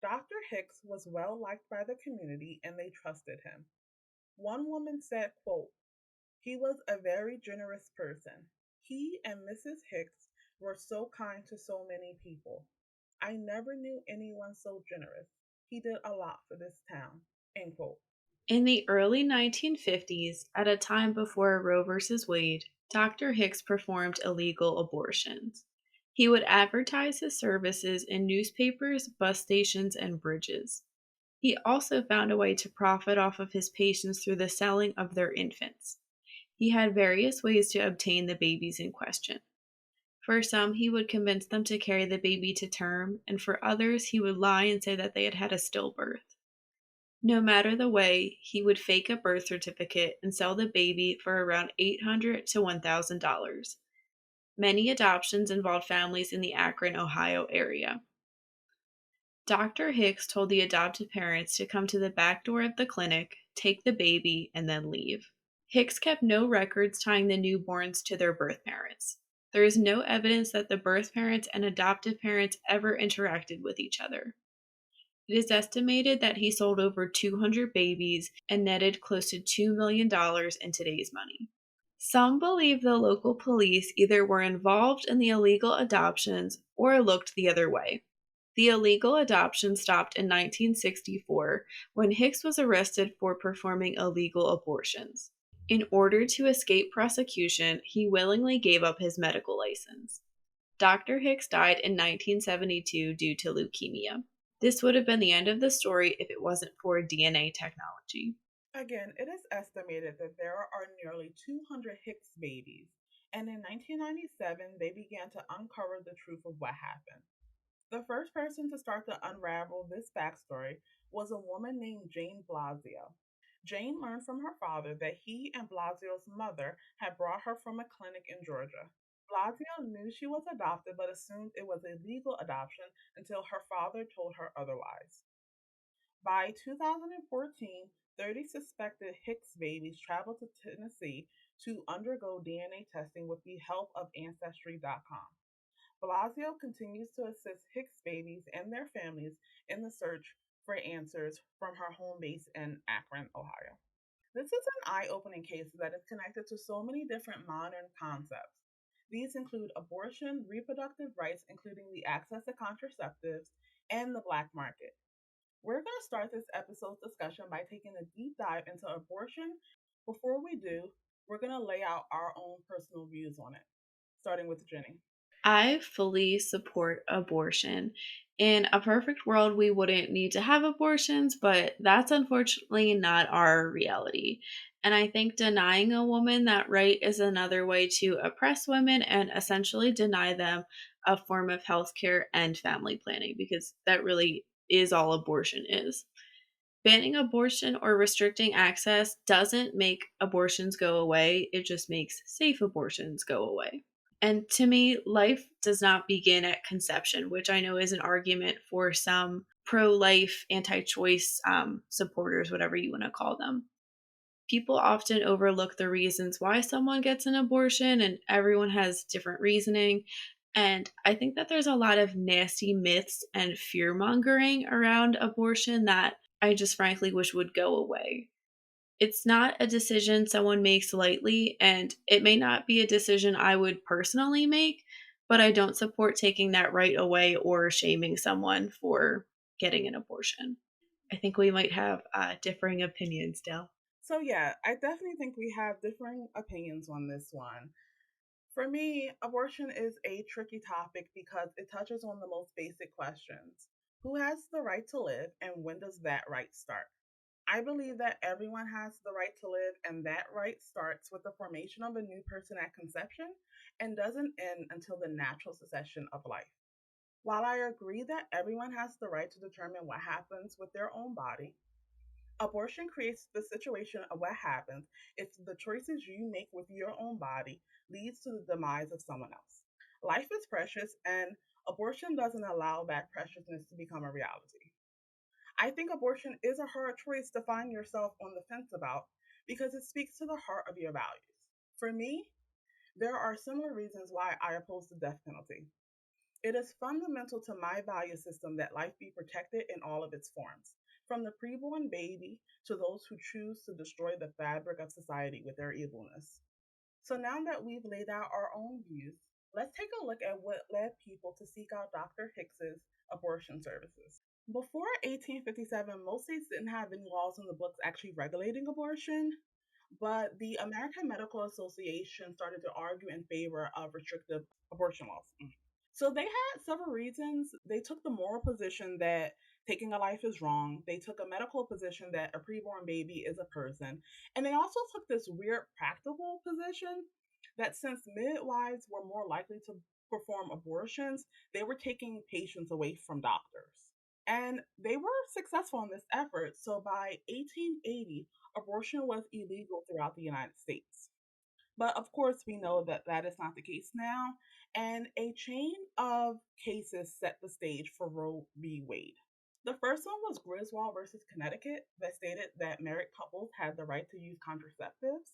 Dr. Hicks was well liked by the community and they trusted him. One woman said, quote, "He was a very generous person. He and Mrs. Hicks were so kind to so many people. I never knew anyone so generous. He did a lot for this town." End quote. In the early 1950s, at a time before Roe v. Wade, Dr. Hicks performed illegal abortions. He would advertise his services in newspapers, bus stations, and bridges. He also found a way to profit off of his patients through the selling of their infants. He had various ways to obtain the babies in question. For some, he would convince them to carry the baby to term, and for others, he would lie and say that they had had a stillbirth. No matter the way, he would fake a birth certificate and sell the baby for around $800 to $1,000. Many adoptions involved families in the Akron, Ohio area. Dr. Hicks told the adopted parents to come to the back door of the clinic, take the baby, and then leave. Hicks kept no records tying the newborns to their birth parents. There is no evidence that the birth parents and adoptive parents ever interacted with each other. It is estimated that he sold over 200 babies and netted close to $2 million in today's money. Some believe the local police either were involved in the illegal adoptions or looked the other way. The illegal adoption stopped in 1964 when Hicks was arrested for performing illegal abortions. In order to escape prosecution, he willingly gave up his medical license. Dr. Hicks died in 1972 due to leukemia. This would have been the end of the story if it wasn't for DNA technology. Again, it is estimated that there are nearly 200 Hicks babies, and in 1997 they began to uncover the truth of what happened. The first person to start to unravel this backstory was a woman named Jane Blasio. Jane learned from her father that he and Blasio's mother had brought her from a clinic in Georgia. Blasio knew she was adopted but assumed it was a legal adoption until her father told her otherwise. By 2014, 30 suspected Hicks babies traveled to Tennessee to undergo DNA testing with the help of Ancestry.com. Blasio continues to assist Hicks babies and their families in the search for answers from her home base in Akron, Ohio. This is an eye opening case that is connected to so many different modern concepts. These include abortion, reproductive rights, including the access to contraceptives, and the black market. We're going to start this episode's discussion by taking a deep dive into abortion. Before we do, we're going to lay out our own personal views on it, starting with Jenny. I fully support abortion. In a perfect world, we wouldn't need to have abortions, but that's unfortunately not our reality. And I think denying a woman that right is another way to oppress women and essentially deny them a form of healthcare and family planning, because that really is all abortion is. Banning abortion or restricting access doesn't make abortions go away, it just makes safe abortions go away. And to me, life does not begin at conception, which I know is an argument for some pro life, anti choice supporters, whatever you want to call them. People often overlook the reasons why someone gets an abortion, and everyone has different reasoning. And I think that there's a lot of nasty myths and fear mongering around abortion that I just frankly wish would go away. It's not a decision someone makes lightly, and it may not be a decision I would personally make, but I don't support taking that right away or shaming someone for getting an abortion. I think we might have differing opinions, Del. So, yeah, I definitely think we have differing opinions on this one. For me, abortion is a tricky topic because it touches on the most basic questions. Who has the right to live, and when does that right start? I believe that everyone has the right to live, and that right starts with the formation of a new person at conception and doesn't end until the natural succession of life. While I agree that everyone has the right to determine what happens with their own body, abortion creates the situation of what happens if the choices you make with your own body leads to the demise of someone else. Life is precious, and abortion doesn't allow that preciousness to become a reality. I think abortion is a hard choice to find yourself on the fence about because it speaks to the heart of your values. For me, there are similar reasons why I oppose the death penalty. It is fundamental to my value system that life be protected in all of its forms, from the preborn baby to those who choose to destroy the fabric of society with their evilness. So now that we've laid out our own views, let's take a look at what led people to seek out Dr. Hicks's abortion services. Before 1857, most states didn't have any laws in the books actually regulating abortion, but the American Medical Association started to argue in favor of restrictive abortion laws. So they had several reasons. They took the moral position that taking a life is wrong. They took a medical position that a preborn baby is a person. And they also took this weird practical position that since midwives were more likely to perform abortions, they were taking patients away from doctors. And they were successful in this effort. So by 1880, abortion was illegal throughout the United States. But of course, we know that that is not the case now. And a chain of cases set the stage for Roe v. Wade. The first one was Griswold versus Connecticut that stated that married couples had the right to use contraceptives.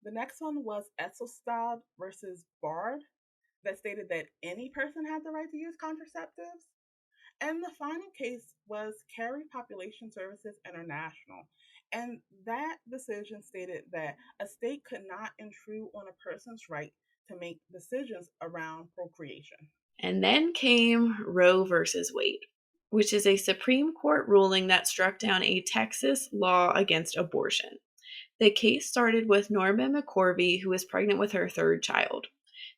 The next one was Esselstad versus Bard that stated that any person had the right to use contraceptives. And the final case was Cary Population Services International. And that decision stated that a state could not intrude on a person's right to make decisions around procreation. And then came Roe versus Wade, which is a Supreme Court ruling that struck down a Texas law against abortion. The case started with Norma McCorvey, who was pregnant with her third child.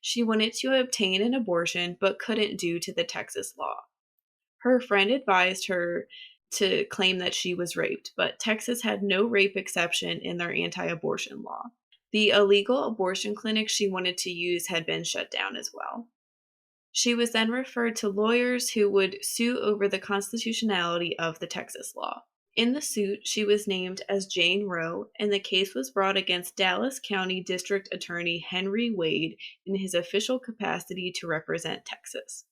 She wanted to obtain an abortion but couldn't due to the Texas law. Her friend advised her to claim that she was raped, but Texas had no rape exception in their anti abortion law. The illegal abortion clinic she wanted to use had been shut down as well. She was then referred to lawyers who would sue over the constitutionality of the Texas law. In the suit, she was named as Jane Roe, and the case was brought against Dallas County District Attorney Henry Wade in his official capacity to represent Texas.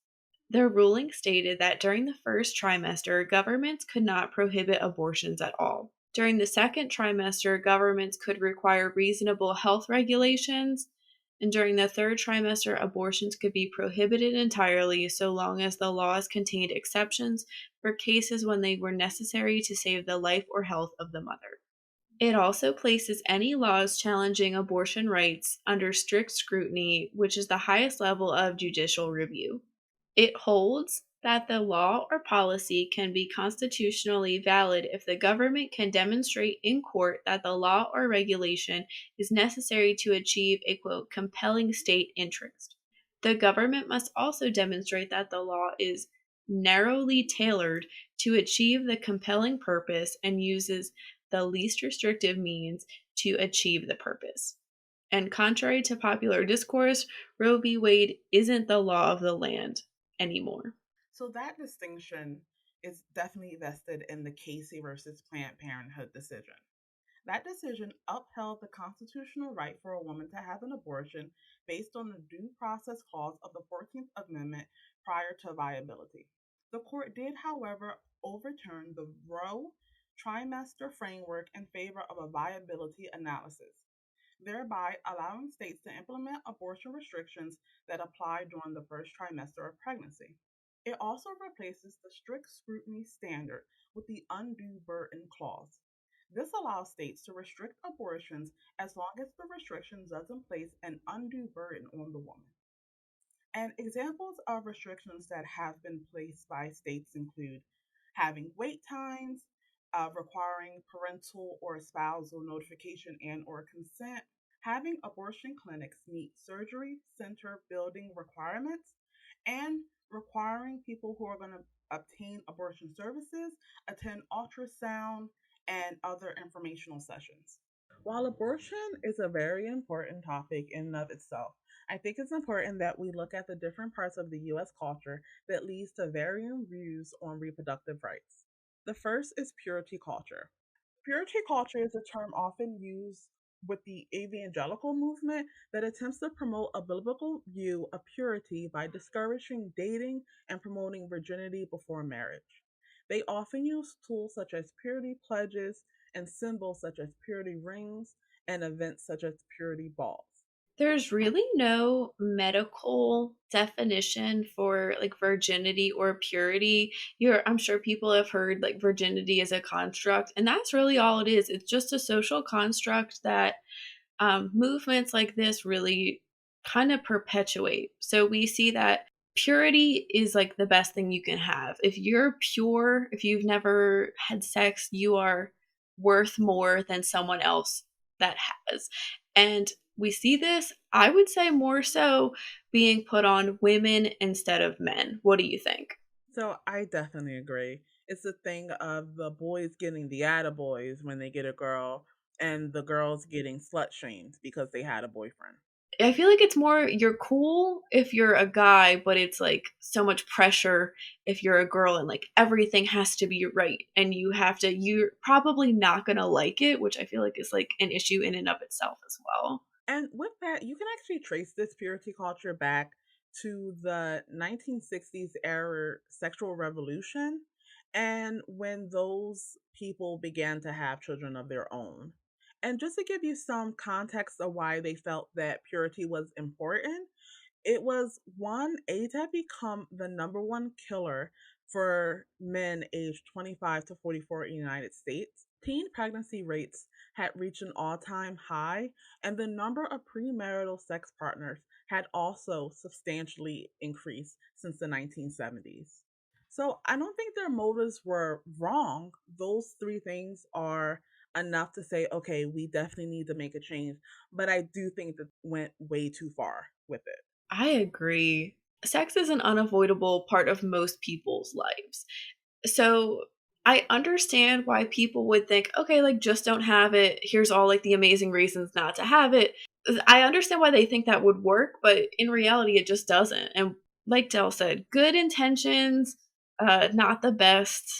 The ruling stated that during the first trimester, governments could not prohibit abortions at all. During the second trimester, governments could require reasonable health regulations, and during the third trimester, abortions could be prohibited entirely so long as the laws contained exceptions for cases when they were necessary to save the life or health of the mother. It also places any laws challenging abortion rights under strict scrutiny, which is the highest level of judicial review. It holds that the law or policy can be constitutionally valid if the government can demonstrate in court that the law or regulation is necessary to achieve a quote, compelling state interest. The government must also demonstrate that the law is narrowly tailored to achieve the compelling purpose and uses the least restrictive means to achieve the purpose. And contrary to popular discourse, Roe v. Wade isn't the law of the land anymore. So that distinction is definitely vested in the Casey versus Planned Parenthood decision. That decision upheld the constitutional right for a woman to have an abortion based on the Due Process Clause of the 14th Amendment prior to viability. The court did, however, overturn the Roe trimester framework in favor of a viability analysis, thereby allowing states to implement abortion restrictions that apply during the first trimester of pregnancy. It also replaces the strict scrutiny standard with the undue burden clause. This allows states to restrict abortions as long as the restriction doesn't place an undue burden on the woman. And examples of restrictions that have been placed by states include having wait times, requiring parental or spousal notification and or consent, having abortion clinics meet surgery center building requirements, and requiring people who are going to obtain abortion services attend ultrasound and other informational sessions. While abortion is a very important topic in and of itself, I think it's important that we look at the different parts of the US culture that leads to varying views on reproductive rights. The first is purity culture. Purity culture is a term often used with the evangelical movement that attempts to promote a biblical view of purity by discouraging dating and promoting virginity before marriage. They often use tools such as purity pledges and symbols such as purity rings and events such as purity balls. There's really no medical definition for like virginity or purity. I'm sure people have heard like virginity is a construct, and that's really all it is. It's just a social construct that movements like this really kind of perpetuate. So we see that purity is like the best thing you can have. If you're pure, if you've never had sex, you are worth more than someone else that has. And we see this, I would say, more so being put on women instead of men. What do you think? So I definitely agree. It's the thing of the boys getting the attaboys when they get a girl, and the girls getting slut shamed because they had a boyfriend. I feel like it's more you're cool if you're a guy, but it's like so much pressure if you're a girl and like everything has to be right and you're probably not going to like it, which I feel like is like an issue in and of itself as well. And with that, you can actually trace this purity culture back to the 1960s era sexual revolution and when those people began to have children of their own. And just to give you some context of why they felt that purity was important, it was one, AIDS had become the number one killer for men aged 25 to 44 in the United States. Teen pregnancy rates had reached an all time high, and the number of premarital sex partners had also substantially increased since the 1970s. So I don't think their motives were wrong. Those three things are enough to say, okay, we definitely need to make a change. But I do think that went way too far with it. I agree. Sex is an unavoidable part of most people's lives. So I understand why people would think, okay, like just don't have it. Here's all like the amazing reasons not to have it. I understand why they think that would work, but in reality, it just doesn't. And like Dell said, good intentions, not the best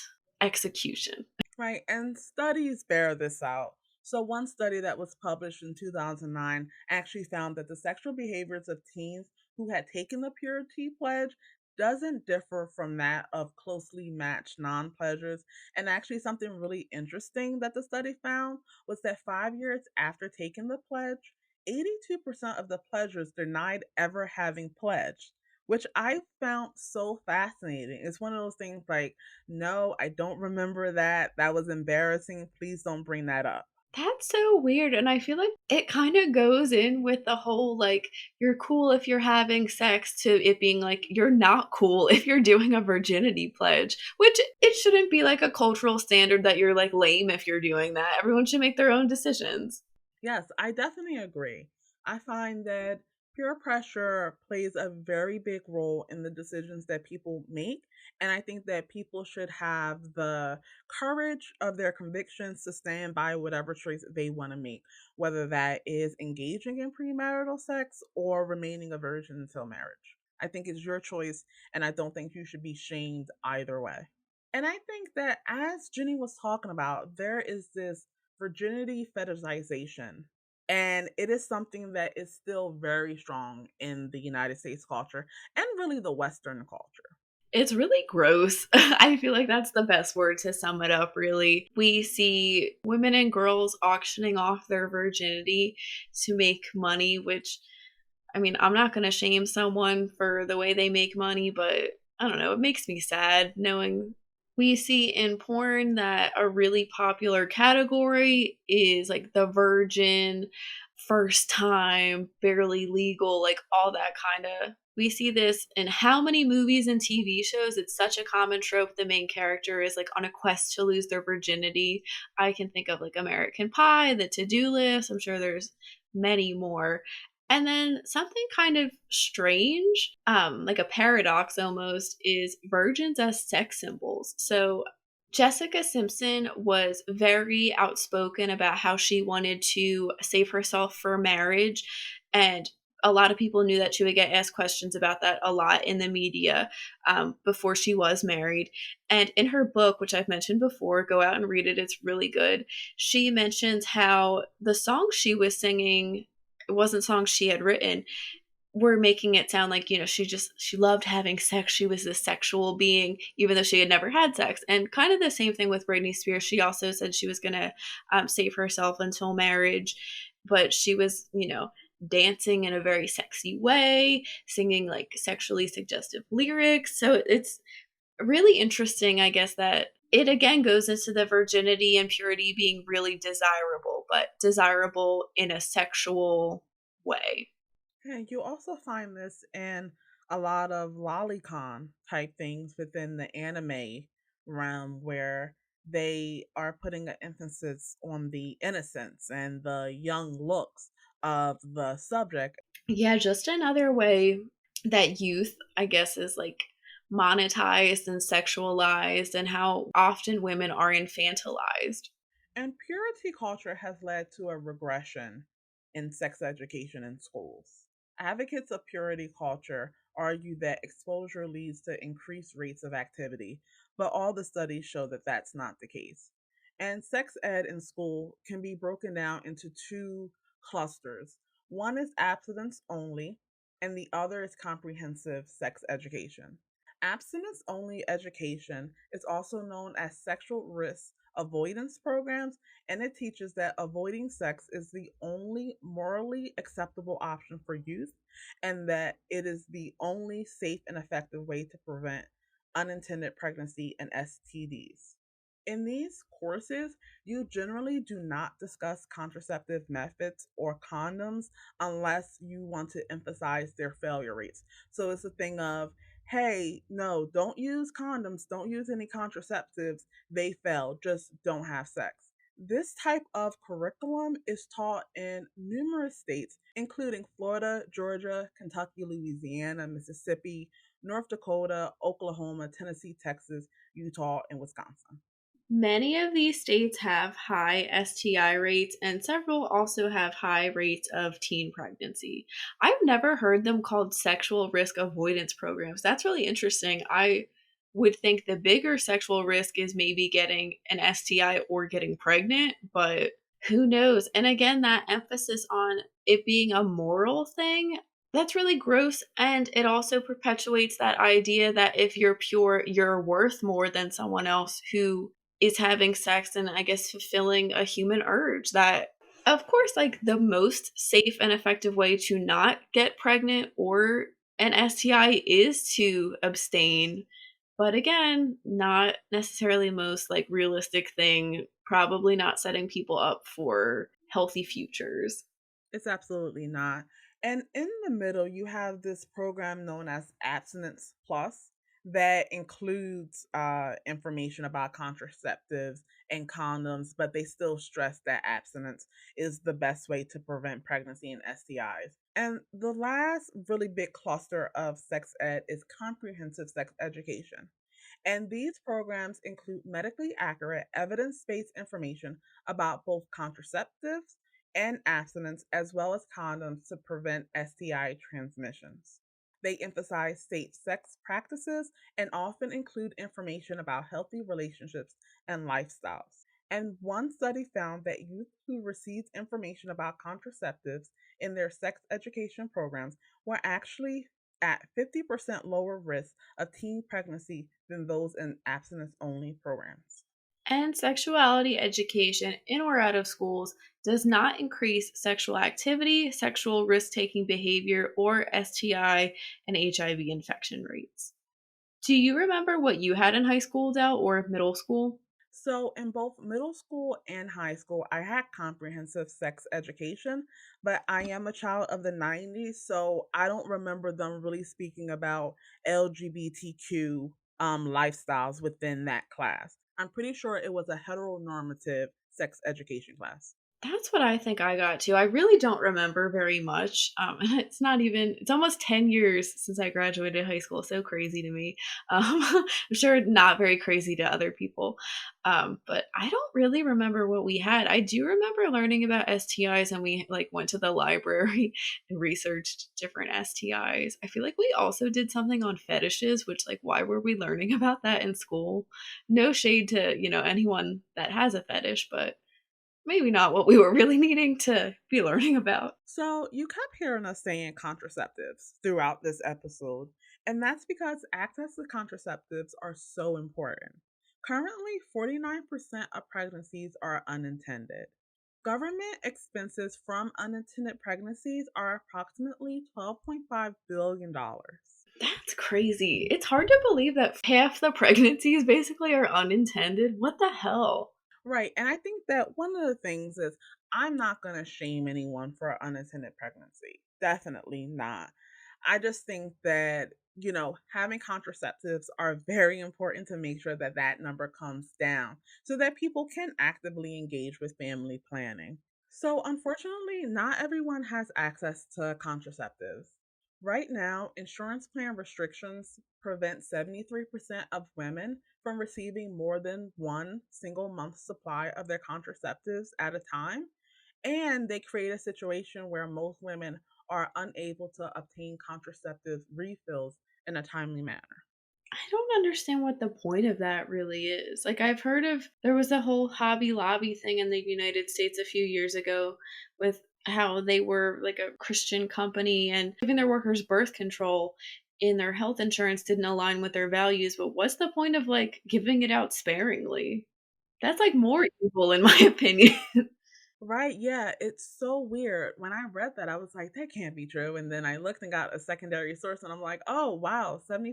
execution. Right, and studies bear this out. So, one study that was published in 2009 actually found that the sexual behaviors of teens who had taken the purity pledge doesn't differ from that of closely matched non pledgers. And actually, something really interesting that the study found was that 5 years after taking the pledge, 82% of the pledgers denied ever having pledged, which I found so fascinating. It's one of those things like, no, I don't remember that. That was embarrassing. Please don't bring that up. That's so weird. And I feel like it kind of goes in with the whole like, you're cool if you're having sex to it being like, you're not cool if you're doing a virginity pledge, which it shouldn't be like a cultural standard that you're like lame if you're doing that. Everyone should make their own decisions. Yes, I definitely agree. I find that peer pressure plays a very big role in the decisions that people make. And I think that people should have the courage of their convictions to stand by whatever choice they want to make, whether that is engaging in premarital sex or remaining a virgin until marriage. I think it's your choice, and I don't think you should be shamed either way. And I think that as Jenny was talking about, there is this virginity fetishization. And it is something that is still very strong in the United States culture and really the Western culture. It's really gross. I feel like that's the best word to sum it up, really. We see women and girls auctioning off their virginity to make money, which, I mean, I'm not going to shame someone for the way they make money, but I don't know, it makes me sad knowing we see in porn that a really popular category is like the virgin, first time, barely legal, like all that kind of. We see this in how many movies and TV shows. It's such a common trope. The main character is like on a quest to lose their virginity. I can think of like American Pie, The To Do List. I'm sure there's many more. And then something kind of strange, like a paradox almost, is virgins as sex symbols. So Jessica Simpson was very outspoken about how she wanted to save herself for marriage. And a lot of people knew that she would get asked questions about that a lot in the media before she was married. And in her book, which I've mentioned before, go out and read it, it's really good. She mentions how the songs she was singing, it wasn't songs she had written, were making it sound like, she loved having sex. She was this sexual being, even though she had never had sex. And kind of the same thing with Britney Spears. She also said she was going to save herself until marriage, but she was, dancing in a very sexy way, singing like sexually suggestive lyrics. So it's really interesting, I guess, that it again goes into the virginity and purity being really desirable, but desirable in a sexual way. Yeah, you also find this in a lot of lolicon type things within the anime realm where they are putting an emphasis on the innocence and the young looks of the subject. Yeah, just another way that youth, I guess, is like monetized and sexualized, and how often women are infantilized. And purity culture has led to a regression in sex education in schools. Advocates of purity culture argue that exposure leads to increased rates of activity, but all the studies show that that's not the case. And sex ed in school can be broken down into two clusters. One is abstinence only, and the other is comprehensive sex education. Abstinence-only education is also known as sexual risk avoidance programs, and it teaches that avoiding sex is the only morally acceptable option for youth and that it is the only safe and effective way to prevent unintended pregnancy and STDs. In these courses, you generally do not discuss contraceptive methods or condoms unless you want to emphasize their failure rates. So it's a thing of, hey, no, don't use condoms, don't use any contraceptives, they fail, just don't have sex. This type of curriculum is taught in numerous states, including Florida, Georgia, Kentucky, Louisiana, Mississippi, North Dakota, Oklahoma, Tennessee, Texas, Utah, and Wisconsin. Many of these states have high STI rates, and several also have high rates of teen pregnancy. I've never heard them called sexual risk avoidance programs. That's really interesting. I would think the bigger sexual risk is maybe getting an STI or getting pregnant, but who knows? And again, that emphasis on it being a moral thing, that's really gross. And it also perpetuates that idea that if you're pure, you're worth more than someone else who is having sex and I guess fulfilling a human urge that of course like the most safe and effective way to not get pregnant or an STI is to abstain. But again, not necessarily the most like realistic thing, probably not setting people up for healthy futures. It's absolutely not. And in the middle, you have this program known as Abstinence Plus that includes information about contraceptives and condoms, but they still stress that abstinence is the best way to prevent pregnancy and STIs. And the last really big cluster of sex ed is comprehensive sex education. And these programs include medically accurate, evidence based information about both contraceptives and abstinence, as well as condoms to prevent STI transmissions. They emphasize safe sex practices and often include information about healthy relationships and lifestyles. And one study found that youth who received information about contraceptives in their sex education programs were actually at 50% lower risk of teen pregnancy than those in abstinence only programs. And sexuality education in or out of schools does not increase sexual activity, sexual risk taking behavior, or STI and HIV infection rates. Do you remember what you had in high school, Dell, or middle school? So, in both middle school and high school, I had comprehensive sex education, but I am a child of the 90s, so I don't remember them really speaking about LGBTQ lifestyles within that class. I'm pretty sure it was a heteronormative sex education class. That's what I think I got to. I really don't remember very much. It's not even, it's almost 10 years since I graduated high school. So crazy to me. I'm sure not very crazy to other people. But I don't really remember what we had. I do remember learning about STIs and we like went to the library and researched different STIs. I feel like we also did something on fetishes, which like, why were we learning about that in school? No shade to, anyone that has a fetish, but maybe not what we were really needing to be learning about. So, you kept hearing us saying contraceptives throughout this episode, and that's because access to contraceptives are so important. Currently, 49% of pregnancies are unintended. Government expenses from unintended pregnancies are approximately $12.5 billion. dollars. That's crazy. It's hard to believe that half the pregnancies basically are unintended. What the hell? Right. And I think that one of the things is I'm not going to shame anyone for unattended pregnancy. Definitely not. I just think that, having contraceptives are very important to make sure that that number comes down so that people can actively engage with family planning. So, unfortunately, not everyone has access to contraceptives. Right now, insurance plan restrictions prevent 73% of women from receiving more than one single month supply of their contraceptives at a time. And they create a situation where most women are unable to obtain contraceptive refills in a timely manner. I don't understand what the point of that really is. Like, I've heard of there was a whole Hobby Lobby thing in the United States a few years ago with how they were like a Christian company and giving their workers birth control in their health insurance didn't align with their values, but what's the point of like giving it out sparingly? That's like more evil in my opinion. Right, yeah, it's so weird. When I read that, I was like, that can't be true. And then I looked and got a secondary source, and I'm like, oh, wow, 73%.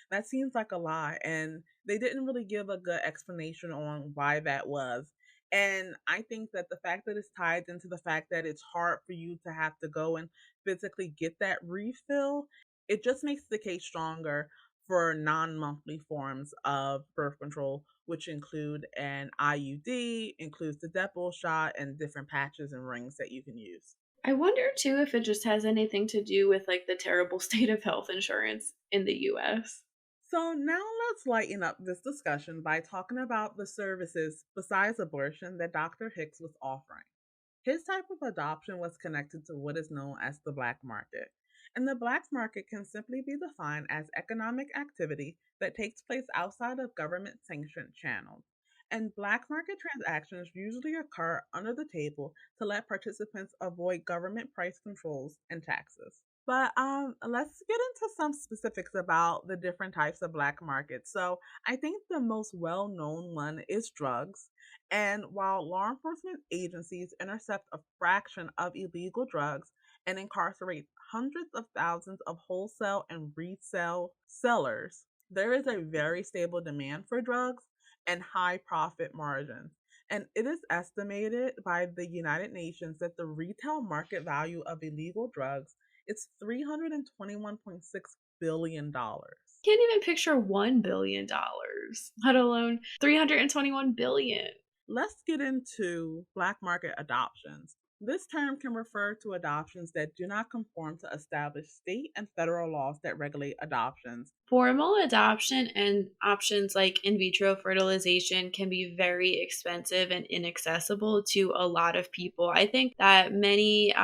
That seems like a lie. And they didn't really give a good explanation on why that was. And I think that the fact that it's tied into the fact that it's hard for you to have to go and physically get that refill, it just makes the case stronger for non monthly forms of birth control, which include an IUD, includes the Depo shot, and different patches and rings that you can use. I wonder too if it just has anything to do with like the terrible state of health insurance in the US. So now let's lighten up this discussion by talking about the services besides abortion that Dr. Hicks was offering. His type of adoption was connected to what is known as the black market. And the black market can simply be defined as economic activity that takes place outside of government sanctioned channels. And black market transactions usually occur under the table to let participants avoid government price controls and taxes. But let's get into some specifics about the different types of black markets. So I think the most well-known one is drugs. And while law enforcement agencies intercept a fraction of illegal drugs and incarcerate hundreds of thousands of wholesale and resale sellers, there is a very stable demand for drugs and high profit margins. And it is estimated by the United Nations that the retail market value of illegal drugs is $321.6 billion. Can't even picture $1 billion, let alone 321 billion. Let's get into black market adoptions. This term can refer to adoptions that do not conform to established state and federal laws that regulate adoptions. Formal adoption and options like in vitro fertilization can be very expensive and inaccessible to a lot of people. I think that many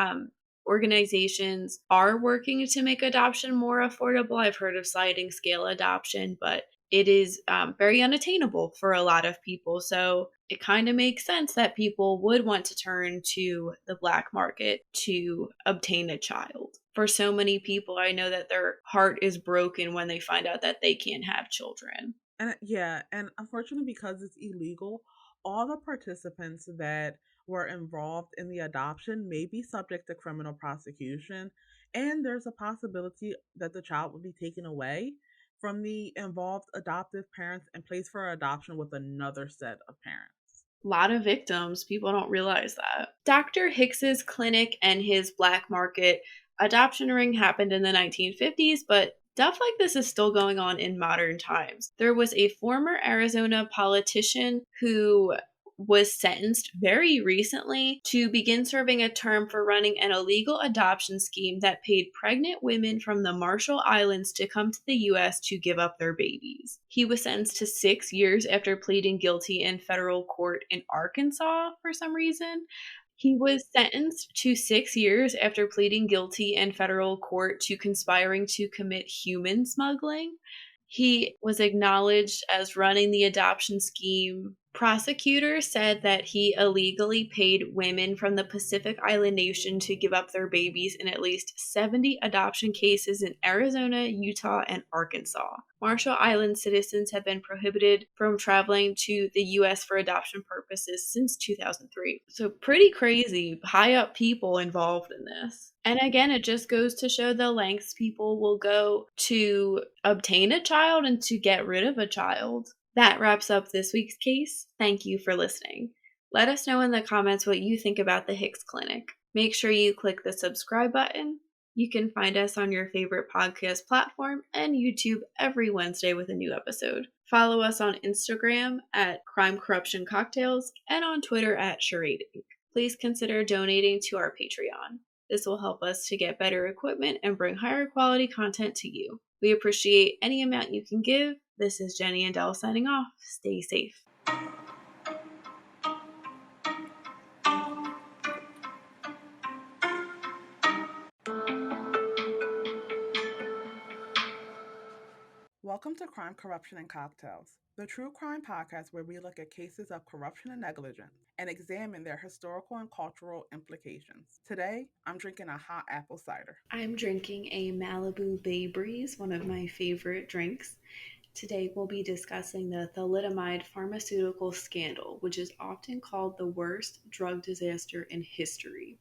organizations are working to make adoption more affordable. I've heard of sliding scale adoption, but it is very unattainable for a lot of people. So it kind of makes sense that people would want to turn to the black market to obtain a child. For so many people, I know that their heart is broken when they find out that they can't have children. And yeah, and unfortunately, because it's illegal, all the participants that were involved in the adoption may be subject to criminal prosecution, and there's a possibility that the child will be taken away from the involved adoptive parents and placed for adoption with another set of parents. A lot of victims, people don't realize that. Dr. Hicks's clinic and his black market adoption ring happened in the 1950s, but stuff like this is still going on in modern times. There was a former Arizona politician who was sentenced very recently to begin serving a term for running an illegal adoption scheme that paid pregnant women from the Marshall Islands to come to the US to give up their babies. He was sentenced to 6 years after pleading guilty in federal court in Arkansas for some reason. He was sentenced to 6 years after pleading guilty in federal court to conspiring to commit human smuggling. He was acknowledged as running the adoption scheme. Prosecutors said that he illegally paid women from the Pacific Island nation to give up their babies in at least 70 adoption cases in Arizona, Utah, and Arkansas. Marshall Island citizens have been prohibited from traveling to the U.S. for adoption purposes since 2003. So pretty crazy, high up people involved in this. And again, it just goes to show the lengths people will go to obtain a child and to get rid of a child. That wraps up this week's case. Thank you for listening. Let us know in the comments what you think about the Hicks Clinic. Make sure you click the subscribe button. You can find us on your favorite podcast platform and YouTube every Wednesday with a new episode. Follow us on Instagram at Crime Corruption Cocktails and on Twitter at Charade Inc. Please consider donating to our Patreon. This will help us to get better equipment and bring higher quality content to you. We appreciate any amount you can give. This is Jenny and Dell signing off. Stay safe. Welcome to Crime, Corruption, and Cocktails, the true crime podcast where we look at cases of corruption and negligence and examine their historical and cultural implications. Today, I'm drinking a hot apple cider. I'm drinking a Malibu Bay Breeze, one of my favorite drinks. Today we'll be discussing the thalidomide pharmaceutical scandal, which is often called the worst drug disaster in history.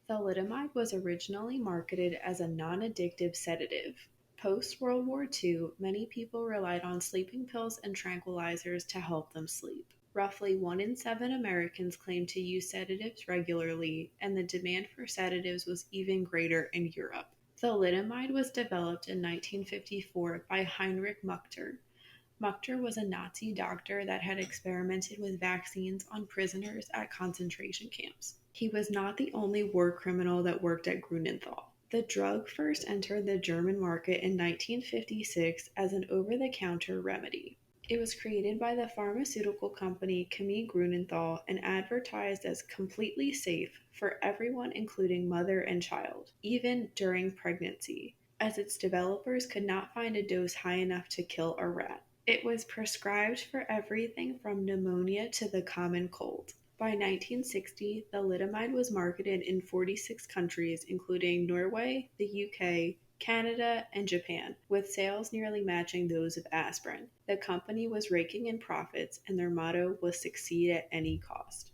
Thalidomide was originally marketed as a non-addictive sedative. Post-World War II, many people relied on sleeping pills and tranquilizers to help them sleep. Roughly 1 in 7 Americans claim to use sedatives regularly, and the demand for sedatives was even greater in Europe. Thalidomide was developed in 1954 by Heinrich Muchter. Muchter was a Nazi doctor that had experimented with vaccines on prisoners at concentration camps. He was not the only war criminal that worked at Grunenthal. The drug first entered the German market in 1956 as an over-the-counter remedy. It was created by the pharmaceutical company Chemie Grunenthal and advertised as completely safe for everyone, including mother and child, even during pregnancy, as its developers could not find a dose high enough to kill a rat. It was prescribed for everything from pneumonia to the common cold. By 1960, thalidomide was marketed in 46 countries, including Norway, the UK, Canada, and Japan, with sales nearly matching those of aspirin. The company was raking in profits, and their motto was succeed at any cost.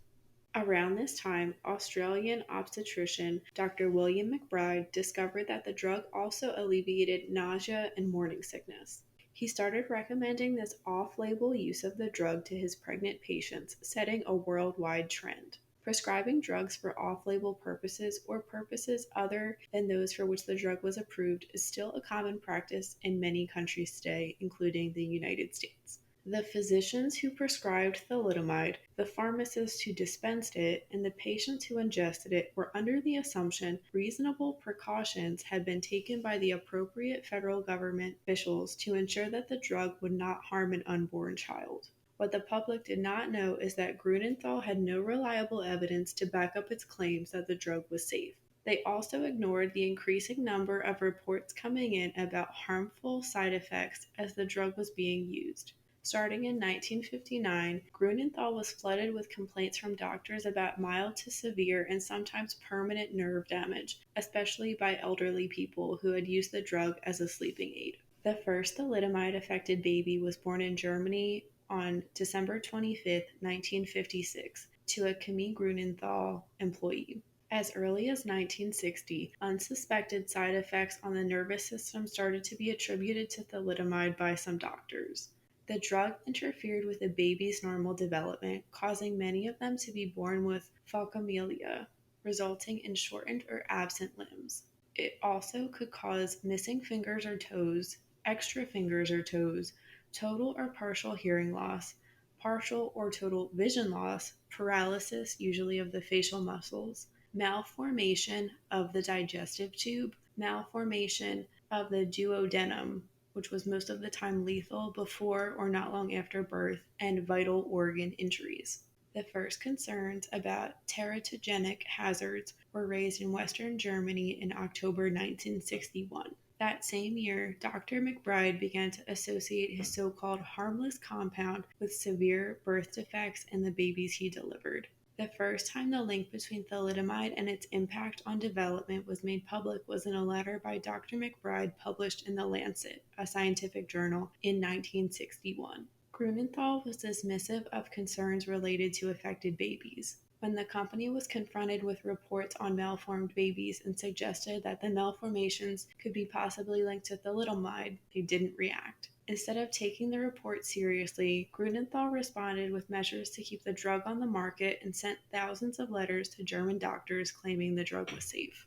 Around this time, Australian obstetrician Dr. William McBride discovered that the drug also alleviated nausea and morning sickness. He started recommending this off-label use of the drug to his pregnant patients, setting a worldwide trend. Prescribing drugs for off-label purposes or purposes other than those for which the drug was approved is still a common practice in many countries today, including the United States. The physicians who prescribed thalidomide, the pharmacists who dispensed it, and the patients who ingested it were under the assumption reasonable precautions had been taken by the appropriate federal government officials to ensure that the drug would not harm an unborn child. What the public did not know is that Grunenthal had no reliable evidence to back up its claims that the drug was safe. They also ignored the increasing number of reports coming in about harmful side effects as the drug was being used. Starting in 1959, Grunenthal was flooded with complaints from doctors about mild to severe and sometimes permanent nerve damage, especially by elderly people who had used the drug as a sleeping aid. The first thalidomide-affected baby was born in Germany on December 25, 1956, to a Chemie Grunenthal employee. As early as 1960, unsuspected side effects on the nervous system started to be attributed to thalidomide by some doctors. The drug interfered with the baby's normal development, causing many of them to be born with phalcomelia, resulting in shortened or absent limbs. It also could cause missing fingers or toes, extra fingers or toes, total or partial hearing loss, partial or total vision loss, paralysis, usually of the facial muscles, malformation of the digestive tube, malformation of the duodenum, which was most of the time lethal before or not long after birth, and vital organ injuries. The first concerns about teratogenic hazards were raised in Western Germany in October 1961. That same year, Dr. McBride began to associate his so-called harmless compound with severe birth defects in the babies he delivered. The first time the link between thalidomide and its impact on development was made public was in a letter by Dr. McBride published in The Lancet, a scientific journal, in 1961. Grunenthal was dismissive of concerns related to affected babies. When the company was confronted with reports on malformed babies and suggested that the malformations could be possibly linked to thalidomide, they didn't react. Instead of taking the report seriously, Grunenthal responded with measures to keep the drug on the market and sent thousands of letters to German doctors claiming the drug was safe.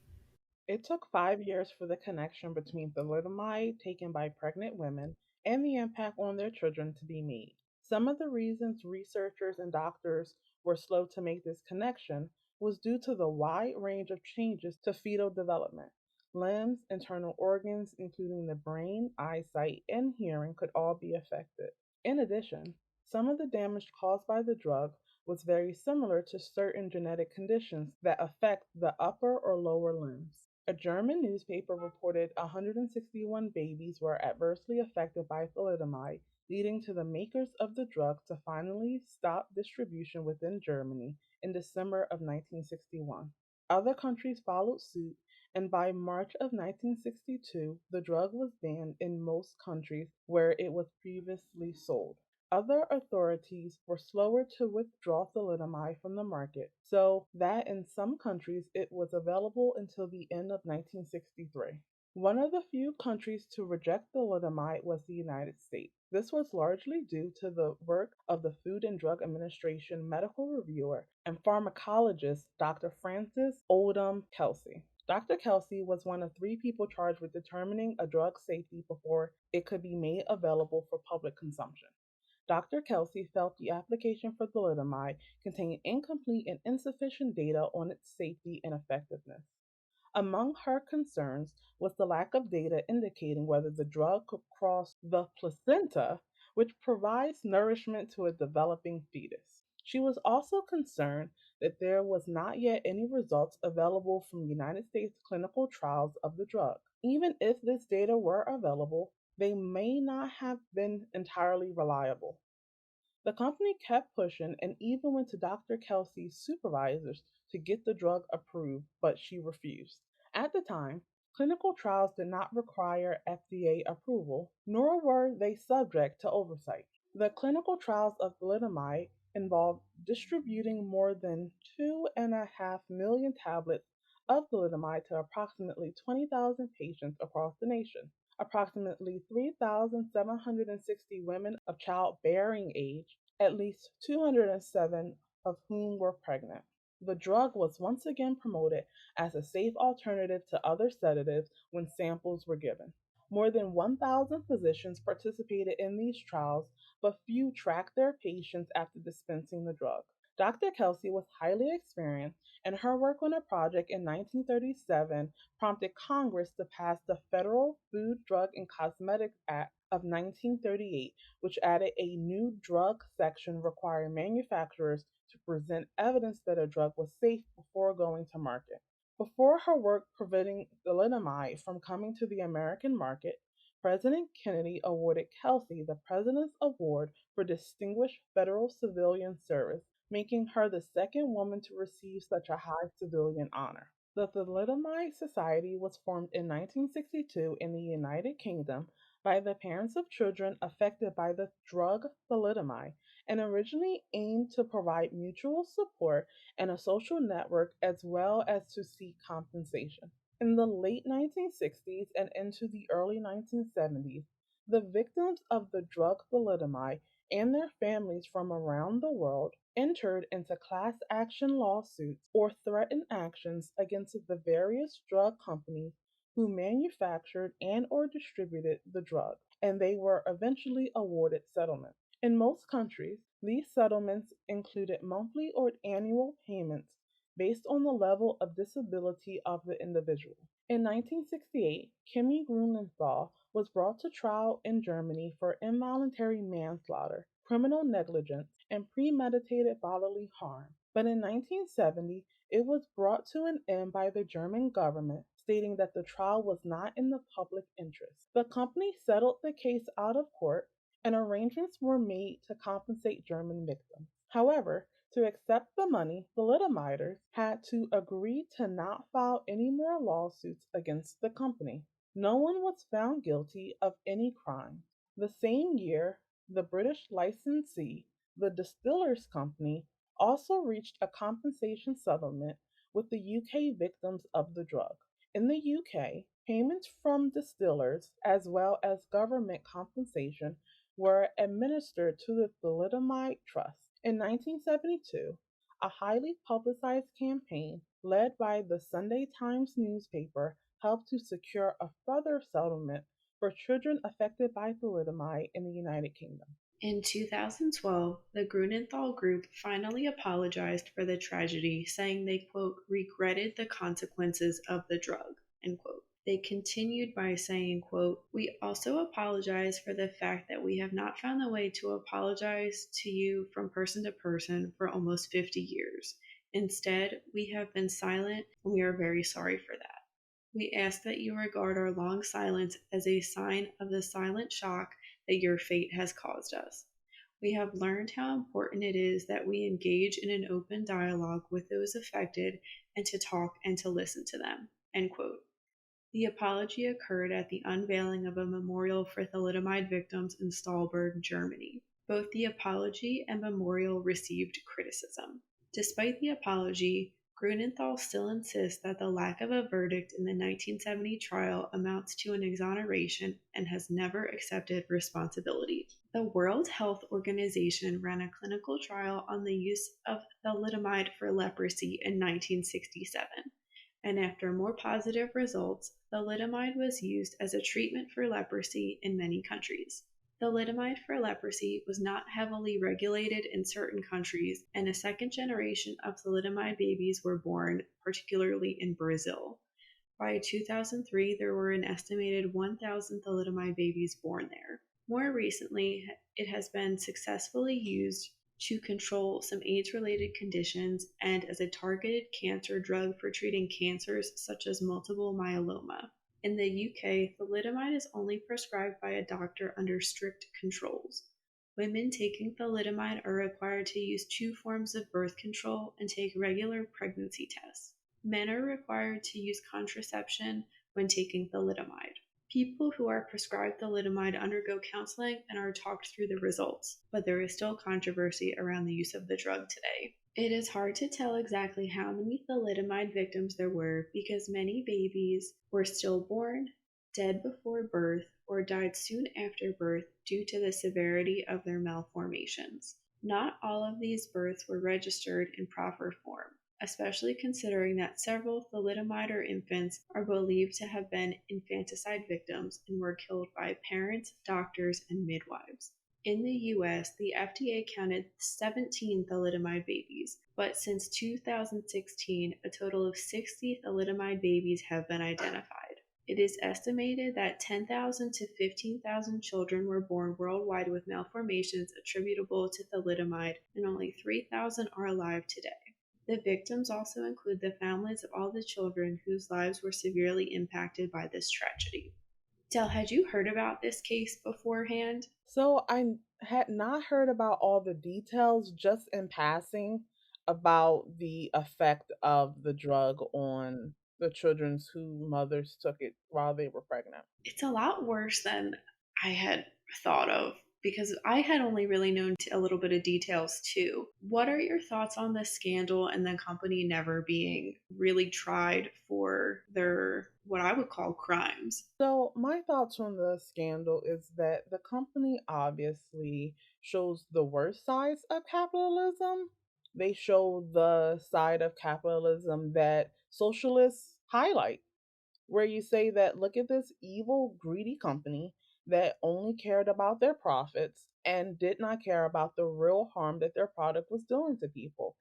It took 5 years for the connection between thalidomide taken by pregnant women and the impact on their children to be made. Some of the reasons researchers and doctors were slow to make this connection was due to the wide range of changes to fetal development. Limbs, internal organs, including the brain, eyesight, and hearing, could all be affected. In addition, some of the damage caused by the drug was very similar to certain genetic conditions that affect the upper or lower limbs. A German newspaper reported 161 babies were adversely affected by thalidomide, leading to the makers of the drug to finally stop distribution within Germany in December of 1961. Other countries followed suit, and by March of 1962, the drug was banned in most countries where it was previously sold. Other authorities were slower to withdraw thalidomide from the market, so that in some countries it was available until the end of 1963. One of the few countries to reject thalidomide was the United States. This was largely due to the work of the Food and Drug Administration medical reviewer and pharmacologist Dr. Francis Oldham Kelsey. Dr. Kelsey was one of three people charged with determining a drug's safety before it could be made available for public consumption. Dr. Kelsey felt the application for thalidomide contained incomplete and insufficient data on its safety and effectiveness. Among her concerns was the lack of data indicating whether the drug could cross the placenta, which provides nourishment to a developing fetus. She was also concerned that there was not yet any results available from United States clinical trials of the drug. Even if this data were available, they may not have been entirely reliable. The company kept pushing and even went to Dr. Kelsey's supervisors to get the drug approved, but she refused. At the time, clinical trials did not require FDA approval, nor were they subject to oversight. The clinical trials of thalidomide involved distributing more than 2.5 million tablets of thalidomide to approximately 20,000 patients across the nation. Approximately 3,760 women of childbearing age, at least 207 of whom were pregnant. The drug was once again promoted as a safe alternative to other sedatives when samples were given. More than 1,000 physicians participated in these trials, but few tracked their patients after dispensing the drug. Dr. Kelsey was highly experienced, and her work on a project in 1937 prompted Congress to pass the Federal Food, Drug, and Cosmetic Act of 1938, which added a new drug section requiring manufacturers to present evidence that a drug was safe before going to market. Before her work preventing thalidomide from coming to the American market, President Kennedy awarded Kelsey the President's Award for Distinguished Federal Civilian Service, making her the second woman to receive such a high civilian honor. The Thalidomide Society was formed in 1962 in the United Kingdom by the parents of children affected by the drug thalidomide and originally aimed to provide mutual support and a social network as well as to seek compensation. In the late 1960s and into the early 1970s, the victims of the drug thalidomide and their families from around the world entered into class action lawsuits or threatened actions against the various drug companies who manufactured and or distributed the drug, and they were eventually awarded settlements. In most countries, these settlements included monthly or annual payments based on the level of disability of the individual. In 1968, Kimi Grunenthal was brought to trial in Germany for involuntary manslaughter, criminal negligence, and premeditated bodily harm. But in 1970, it was brought to an end by the German government, stating that the trial was not in the public interest. The company settled the case out of court, and arrangements were made to compensate German victims. However, to accept the money, the thalidomiders had to agree to not file any more lawsuits against the company. No one was found guilty of any crime. The same year, the British licensee, the Distillers Company, also reached a compensation settlement with the UK victims of the drug. In the UK, payments from distillers as well as government compensation were administered to the Thalidomide Trust. In 1972, a highly publicized campaign led by the Sunday Times newspaper helped to secure a further settlement for children affected by thalidomide in the United Kingdom. In 2012, the Grunenthal Group finally apologized for the tragedy, saying they, quote, regretted the consequences of the drug, end quote. They continued by saying, quote, we also apologize for the fact that we have not found a way to apologize to you from person to person for almost 50 years. Instead, we have been silent, and we are very sorry for that. We ask that you regard our long silence as a sign of the silent shock that your fate has caused us. We have learned how important it is that we engage in an open dialogue with those affected and to talk and to listen to them. End quote. The apology occurred at the unveiling of a memorial for thalidomide victims in Stahlberg, Germany. Both the apology and memorial received criticism. Despite the apology, Grunenthal still insists that the lack of a verdict in the 1970 trial amounts to an exoneration and has never accepted responsibility. The World Health Organization ran a clinical trial on the use of thalidomide for leprosy in 1967, and after more positive results, thalidomide was used as a treatment for leprosy in many countries. Thalidomide for leprosy was not heavily regulated in certain countries, and a second generation of thalidomide babies were born, particularly in Brazil. By 2003, there were an estimated 1,000 thalidomide babies born there. More recently, it has been successfully used to control some AIDS related conditions and as a targeted cancer drug for treating cancers such as multiple myeloma. In the UK, thalidomide is only prescribed by a doctor under strict controls. Women taking thalidomide are required to use 2 forms of birth control and take regular pregnancy tests. Men are required to use contraception when taking thalidomide. People who are prescribed thalidomide undergo counseling and are talked through the results, but there is still controversy around the use of the drug today. It is hard to tell exactly how many thalidomide victims there were because many babies were stillborn, dead before birth, or died soon after birth due to the severity of their malformations. Not all of these births were registered in proper form, especially considering that several thalidomide infants are believed to have been infanticide victims and were killed by parents, doctors, and midwives. In the US, the FDA counted 17 thalidomide babies, but since 2016, a total of 60 thalidomide babies have been identified. It is estimated that 10,000 to 15,000 children were born worldwide with malformations attributable to thalidomide, and only 3,000 are alive today. The victims also include the families of all the children whose lives were severely impacted by this tragedy. Del, had you heard about this case beforehand? So I had not heard about all the details, just in passing, about the effect of the drug on the children's whose mothers took it while they were pregnant. It's a lot worse than I had thought of because I had only really known a little bit of details too. What are your thoughts on the scandal and the company never being really tried for their what I would call crimes? So, my thoughts on the scandal is that the company obviously shows the worst sides of capitalism. They show the side of capitalism that socialists highlight, where you say that look at this evil, greedy company that only cared about their profits and did not care about the real harm that their product was doing to people.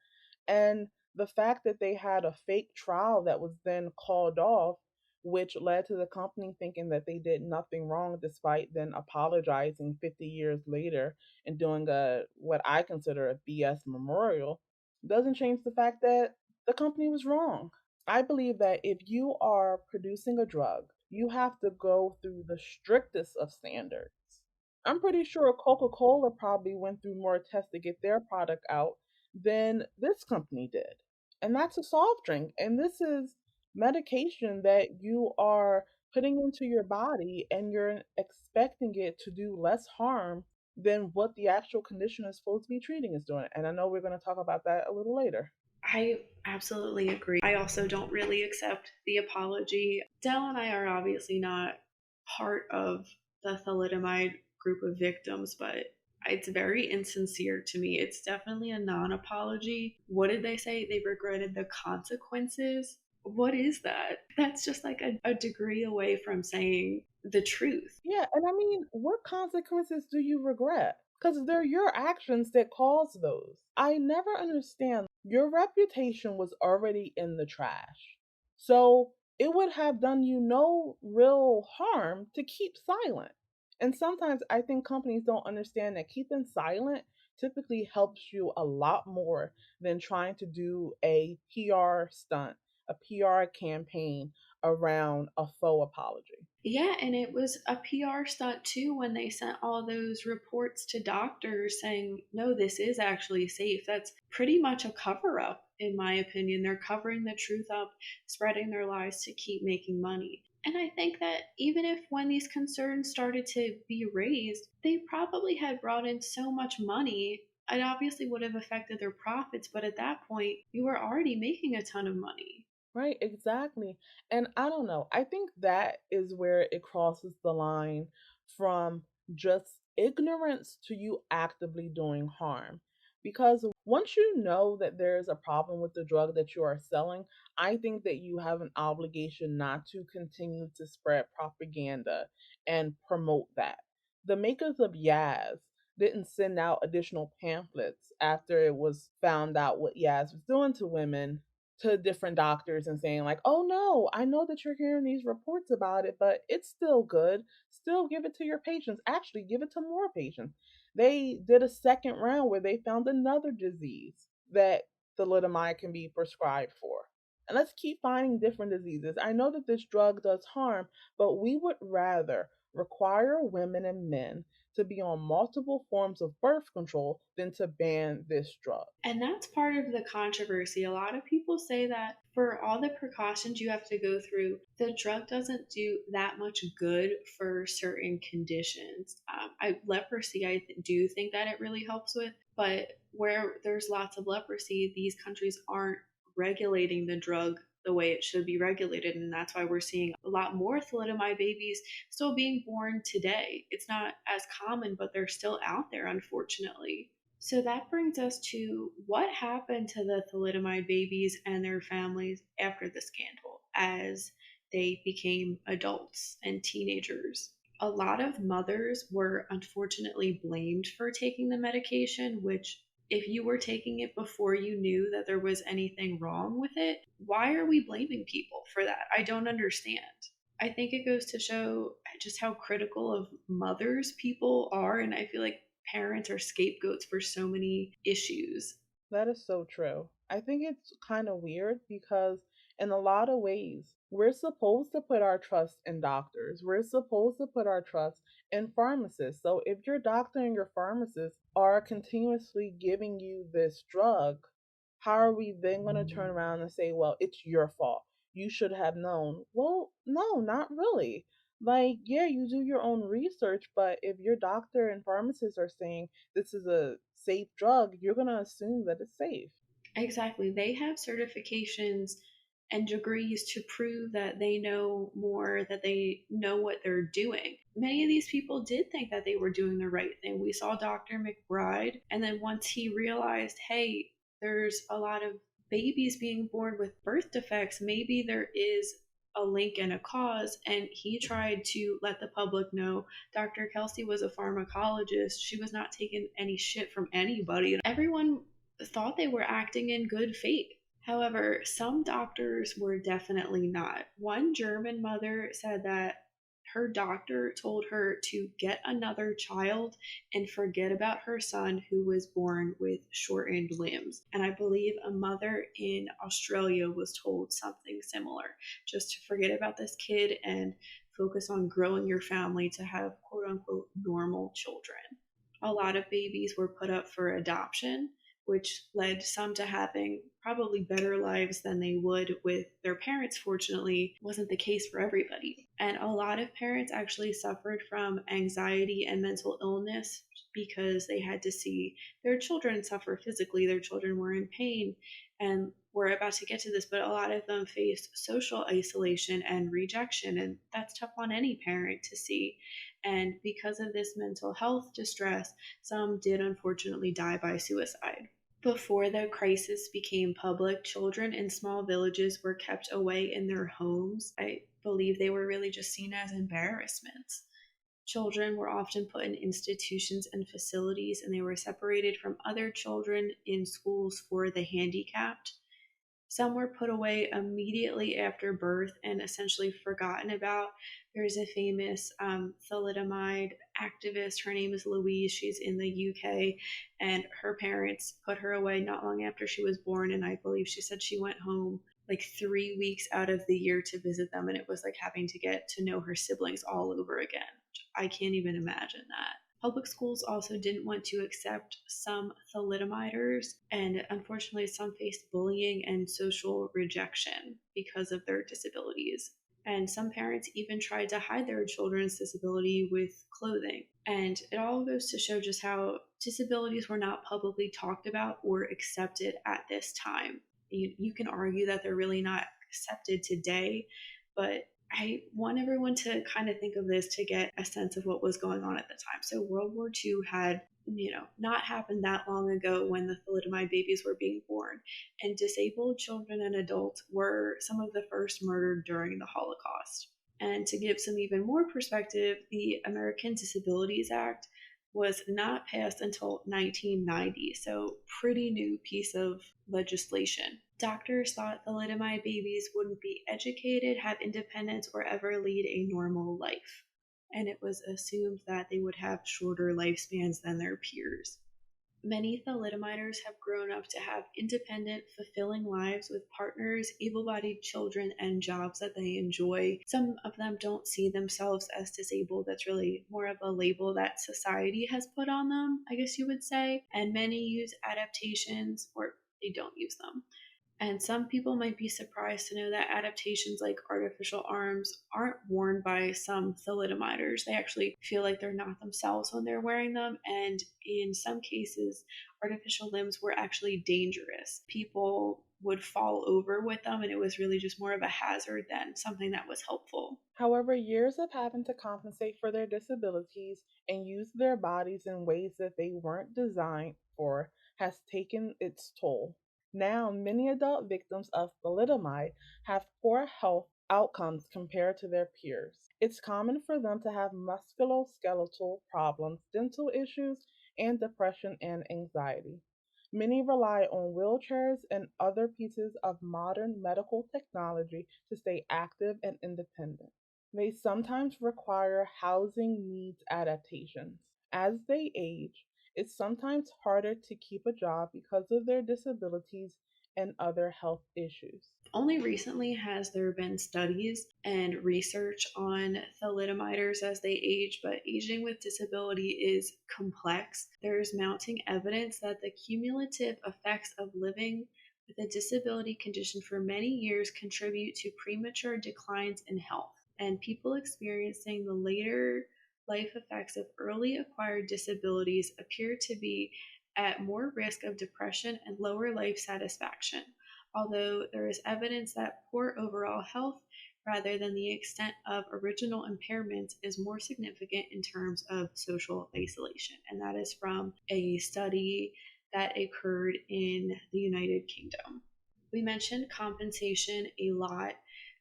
And the fact that they had a fake trial that was then called off, which led to the company thinking that they did nothing wrong despite then apologizing 50 years later and doing a what I consider a BS memorial, doesn't change the fact that the company was wrong. I believe that if you are producing a drug, you have to go through the strictest of standards. I'm pretty sure Coca Cola probably went through more tests to get their product out than this company did. And that's a soft drink. And this is medication that you are putting into your body and you're expecting it to do less harm than what the actual condition is supposed to be treating is doing. And I know we're going to talk about that a little later. I absolutely agree. I also don't really accept the apology. Dell and I are obviously not part of the thalidomide group of victims, but it's very insincere to me. It's definitely a non apology. What did they say? They regretted the consequences. What is that? That's just like a degree away from saying the truth. Yeah, and I mean, what consequences do you regret? Because they're your actions that cause those. I never understand. Your reputation was already in the trash. So it would have done you no real harm to keep silent. And sometimes I think companies don't understand that keeping silent typically helps you a lot more than trying to do a PR stunt, a PR campaign, around a faux apology. Yeah, and it was a PR stunt too when they sent all those reports to doctors saying, no, this is actually safe. That's pretty much a cover up, in my opinion. They're covering the truth up, spreading their lies to keep making money. And I think that even if when these concerns started to be raised, they probably had brought in so much money, it obviously would have affected their profits. But at that point, you were already making a ton of money. Right, exactly. And I don't know. I think that is where it crosses the line from just ignorance to you actively doing harm. Because once you know that there is a problem with the drug that you are selling, I think that you have an obligation not to continue to spread propaganda and promote that. The makers of Yaz didn't send out additional pamphlets after it was found out what Yaz was doing to women to different doctors and saying like, "Oh no, I know that you're hearing these reports about it, but it's still good. Still give it to your patients. Actually, give it to more patients." They did a second round where they found another disease that thalidomide can be prescribed for. And let's keep finding different diseases. I know that this drug does harm, but we would rather require women and men to be on multiple forms of birth control than to ban this drug. And that's part of the controversy. A lot of people say that for all the precautions you have to go through, the drug doesn't do that much good for certain conditions. Leprosy, do think that it really helps with, but where there's lots of leprosy, these countries aren't regulating the drug the way it should be regulated. And that's why we're seeing a lot more thalidomide babies still being born today. It's not as common, but they're still out there, unfortunately. So that brings us to what happened to the thalidomide babies and their families after the scandal as they became adults and teenagers. A lot of mothers were unfortunately blamed for taking the medication, which, if you were taking it before you knew that there was anything wrong with it, why are we blaming people for that? I don't understand. I think it goes to show just how critical of mothers people are, and I feel like parents are scapegoats for so many issues. That is so true. I think it's kind of weird because, in a lot of ways, we're supposed to put our trust in doctors. We're supposed to put our trust in pharmacists. So, if your doctor and your pharmacist are continuously giving you this drug, how are we then going to turn around and say, well, it's your fault? You should have known. Well, no, not really. Like, yeah, you do your own research, but if your doctor and pharmacist are saying this is a safe drug, you're going to assume that it's safe. Exactly. They have certifications and degrees to prove that they know more, that they know what they're doing. Many of these people did think that they were doing the right thing. We saw Dr. McBride, and then once he realized, hey, there's a lot of babies being born with birth defects, maybe there is a link and a cause, and he tried to let the public know Dr. Kelsey was a pharmacologist. She was not taking any shit from anybody. Everyone thought they were acting in good faith. However, some doctors were definitely not. One German mother said that her doctor told her to get another child and forget about her son who was born with shortened limbs. And I believe a mother in Australia was told something similar, just to forget about this kid and focus on growing your family to have quote unquote normal children. A lot of babies were put up for adoption, which led some to having probably better lives than they would with their parents. Fortunately, wasn't the case for everybody. And a lot of parents actually suffered from anxiety and mental illness because they had to see their children suffer physically. Their children were in pain. And we're about to get to this, but a lot of them faced social isolation and rejection. And that's tough on any parent to see. And because of this mental health distress, some did unfortunately die by suicide. Before the crisis became public, children in small villages were kept away in their homes. I believe they were really just seen as embarrassments. Children were often put in institutions and facilities, and they were separated from other children in schools for the handicapped. Some were put away immediately after birth and essentially forgotten about. There's a famous thalidomide activist. Her name is Louise. She's in the UK, and her parents put her away not long after she was born. And I believe she said she went home like 3 weeks out of the year to visit them, and it was like having to get to know her siblings all over again. I can't even imagine that. Public schools also didn't want to accept some thalidomiders, and unfortunately, some faced bullying and social rejection because of their disabilities. And some parents even tried to hide their children's disability with clothing. And it all goes to show just how disabilities were not publicly talked about or accepted at this time. You can argue that they're really not accepted today, but I want everyone to kind of think of this to get a sense of what was going on at the time. So World War II had, not happened that long ago when the thalidomide babies were being born, and disabled children and adults were some of the first murdered during the Holocaust. And to give some even more perspective, the American Disabilities Act was not passed until 1990, so pretty new piece of legislation. Doctors thought thalidomide babies wouldn't be educated, have independence, or ever lead a normal life. And it was assumed that they would have shorter lifespans than their peers. Many thalidomiders have grown up to have independent, fulfilling lives with partners, able bodied children, and jobs that they enjoy. Some of them don't see themselves as disabled. That's really more of a label that society has put on them, I guess you would say. And many use adaptations, or they don't use them. And some people might be surprised to know that adaptations like artificial arms aren't worn by some thalidomiders. They actually feel like they're not themselves when they're wearing them. And in some cases, artificial limbs were actually dangerous. People would fall over with them, and it was really just more of a hazard than something that was helpful. However, years of having to compensate for their disabilities and use their bodies in ways that they weren't designed for has taken its toll. Now, many adult victims of thalidomide have poor health outcomes compared to their peers. It's common for them to have musculoskeletal problems, dental issues, and depression and anxiety. Many rely on wheelchairs and other pieces of modern medical technology to stay active and independent. They sometimes require housing needs adaptations. As they age, it's sometimes harder to keep a job because of their disabilities and other health issues. Only recently has there been studies and research on thalidomiders as they age, but aging with disability is complex. There's mounting evidence that the cumulative effects of living with a disability condition for many years contribute to premature declines in health, and people experiencing the later life effects of early acquired disabilities appear to be at more risk of depression and lower life satisfaction, although there is evidence that poor overall health rather than the extent of original impairments is more significant in terms of social isolation. And that is from a study that occurred in the United Kingdom. We mentioned compensation a lot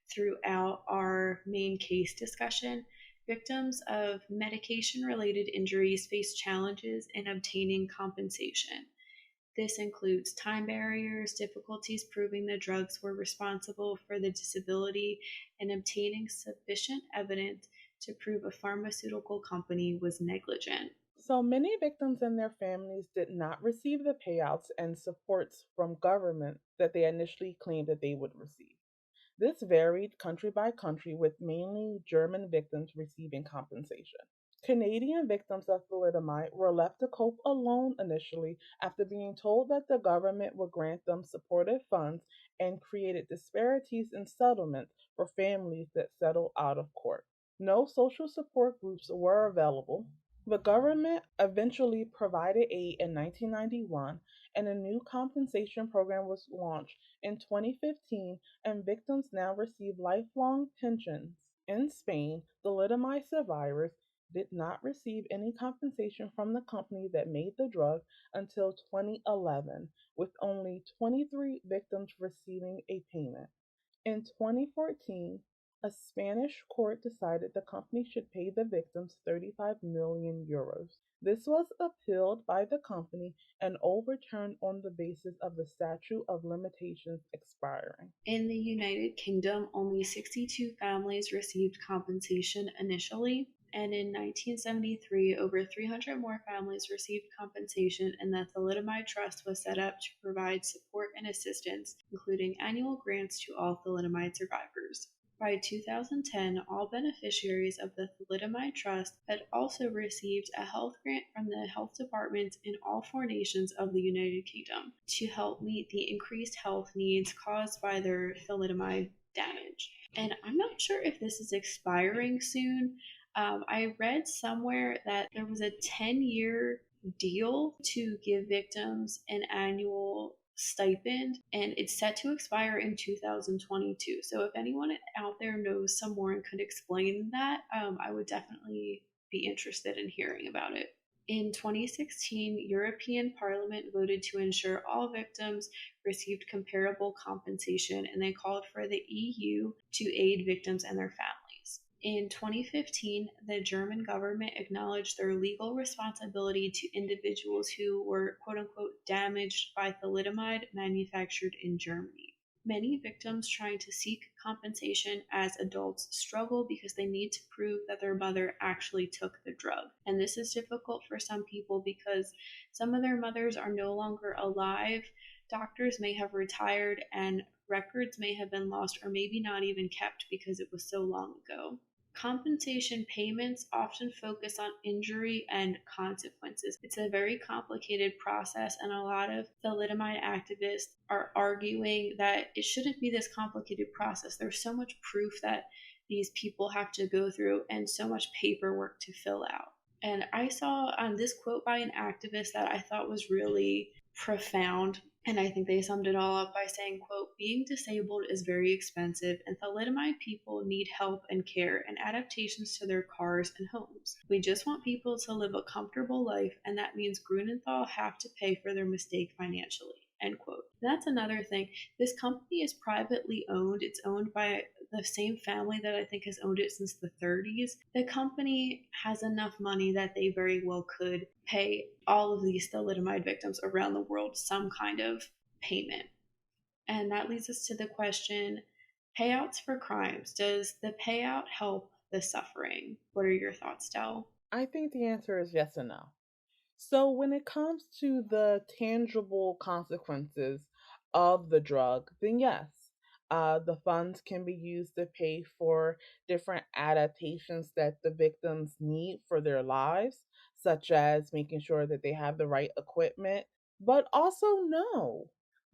throughout our main case discussion. Victims of medication related injuries face challenges in obtaining compensation. This includes time barriers, difficulties proving the drugs were responsible for the disability, and obtaining sufficient evidence to prove a pharmaceutical company was negligent. So many victims and their families did not receive the payouts and supports from government that they initially claimed that they would receive. This varied country by country, with mainly German victims receiving compensation. Canadian victims of thalidomide were left to cope alone initially after being told that the government would grant them supportive funds and created disparities in settlements for families that settled out of court. No social support groups were available. The government eventually provided aid in 1991, and a new compensation program was launched in 2015, and victims now receive lifelong pensions. In Spain, thalidomide survivors did not receive any compensation from the company that made the drug until 2011, with only 23 victims receiving a payment. In 2014, a Spanish court decided the company should pay the victims 35 million euros. This was appealed by the company and overturned on the basis of the statute of limitations expiring. In the United Kingdom, only 62 families received compensation initially, And in 1973, over 300 more families received compensation, and the Thalidomide Trust was set up to provide support and assistance, including annual grants to all thalidomide survivors. By 2010, all beneficiaries of the Thalidomide Trust had also received a health grant from the health departments in all 4 nations of the United Kingdom to help meet the increased health needs caused by their thalidomide damage. And I'm not sure if this is expiring soon. I read somewhere that there was a 10-year deal to give victims an annual stipend, and it's set to expire in 2022. So if anyone out there knows someone and could explain that, I would definitely be interested in hearing about it. In 2016, European Parliament voted to ensure all victims received comparable compensation, and they called for the EU to aid victims and their families. In 2015, the German government acknowledged their legal responsibility to individuals who were quote unquote damaged by thalidomide manufactured in Germany. Many victims trying to seek compensation as adults struggle because they need to prove that their mother actually took the drug. And this is difficult for some people because some of their mothers are no longer alive. Doctors may have retired and records may have been lost or maybe not even kept because it was so long ago. Compensation payments often focus on injury and consequences. It's a very complicated process, and a lot of thalidomide activists are arguing that it shouldn't be this complicated process. There's so much proof that these people have to go through and so much paperwork to fill out. And I saw this quote by an activist that I thought was really profound. And I think they summed it all up by saying, quote, being disabled is very expensive and thalidomide people need help and care and adaptations to their cars and homes. We just want people to live a comfortable life, and that means Grunenthal have to pay for their mistake financially, end quote. That's another thing. This company is privately owned. It's owned by the same family that I think has owned it since the 30s. The company has enough money that they very well could pay all of these thalidomide victims around the world some kind of payment. And that leads us to the question, payouts for crimes. Does the payout help the suffering? What are your thoughts, Del? I think the answer is yes and no. So, when it comes to the tangible consequences of the drug, then yes, the funds can be used to pay for different adaptations that the victims need for their lives, such as making sure that they have the right equipment, but also no,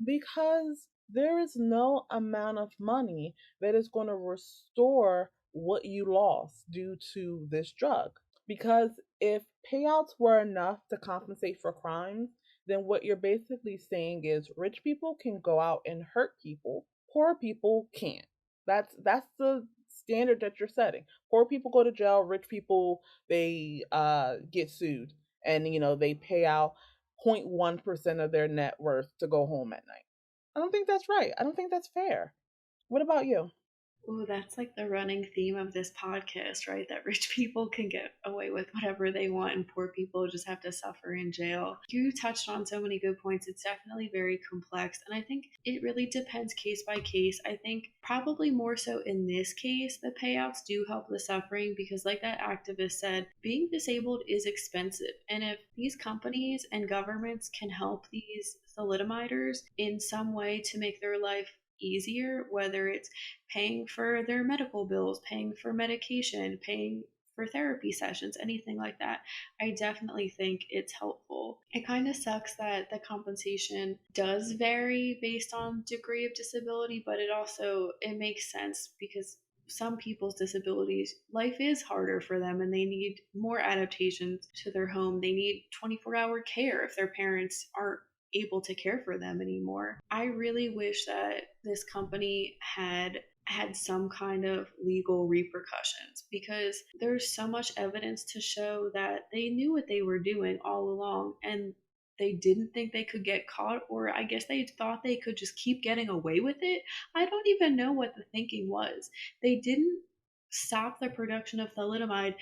because there is no amount of money that is going to restore what you lost due to this drug. Because if payouts were enough to compensate for crimes, then what you're basically saying is rich people can go out and hurt people, poor people can't. That's the standard that you're setting. Poor people go to jail, rich people they get sued, and they pay out 0.1% of their net worth to go home at night. I don't think that's right. I don't think that's fair. What about you? Oh, that's like the running theme of this podcast, right? That rich people can get away with whatever they want and poor people just have to suffer in jail. You touched on so many good points. It's definitely very complex. And I think it really depends case by case. I think probably more so in this case, the payouts do help the suffering because, like that activist said, being disabled is expensive. And if these companies and governments can help these thalidomiders in some way to make their life easier, whether it's paying for their medical bills, paying for medication, paying for therapy sessions, anything like that, I definitely think it's helpful. It kind of sucks that the compensation does vary based on degree of disability, but it makes sense because some people's disabilities, life is harder for them and they need more adaptations to their home. They need 24-hour care if their parents aren't able to care for them anymore. I really wish that this company had some kind of legal repercussions because there's so much evidence to show that they knew what they were doing all along and they didn't think they could get caught, or I guess they thought they could just keep getting away with it. I don't even know what the thinking was. They didn't stop the production of thalidomide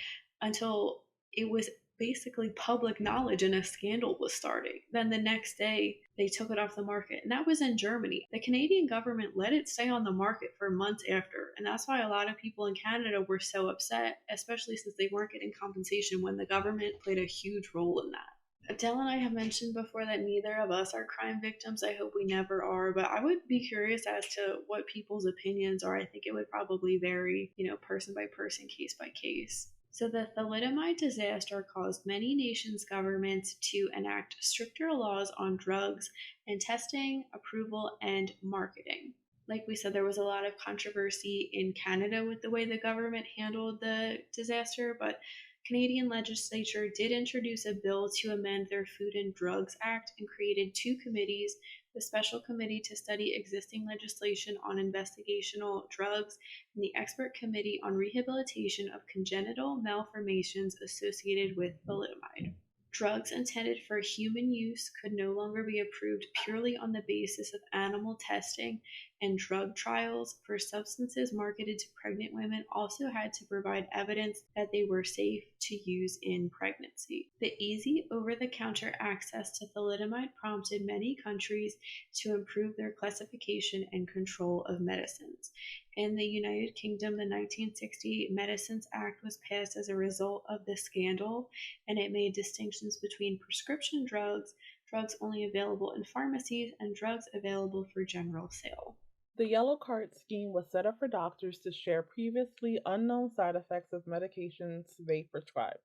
until it was basically public knowledge and a scandal was starting. Then the next day, they took it off the market. And that was in Germany. The Canadian government let it stay on the market for months after. And that's why a lot of people in Canada were so upset, especially since they weren't getting compensation when the government played a huge role in that. Adele and I have mentioned before that neither of us are crime victims. I hope we never are, but I would be curious as to what people's opinions are. I think it would probably vary, person by person, case by case. So, the thalidomide disaster caused many nations' governments to enact stricter laws on drugs and testing, approval, and marketing. Like we said, there was a lot of controversy in Canada with the way the government handled the disaster, but Canadian legislature did introduce a bill to amend their Food and Drugs Act and created two committees: the Special Committee to study existing legislation on investigational drugs and the Expert Committee on Rehabilitation of Congenital Malformations Associated with Thalidomide. Drugs intended for human use could no longer be approved purely on the basis of animal testing, and drug trials for substances marketed to pregnant women also had to provide evidence that they were safe to use in pregnancy. The easy over-the-counter access to thalidomide prompted many countries to improve their classification and control of medicines. In the United Kingdom, the 1968 Medicines Act was passed as a result of this scandal, and it made distinctions between prescription drugs, drugs only available in pharmacies, and drugs available for general sale. The yellow card scheme was set up for doctors to share previously unknown side effects of medications they prescribe.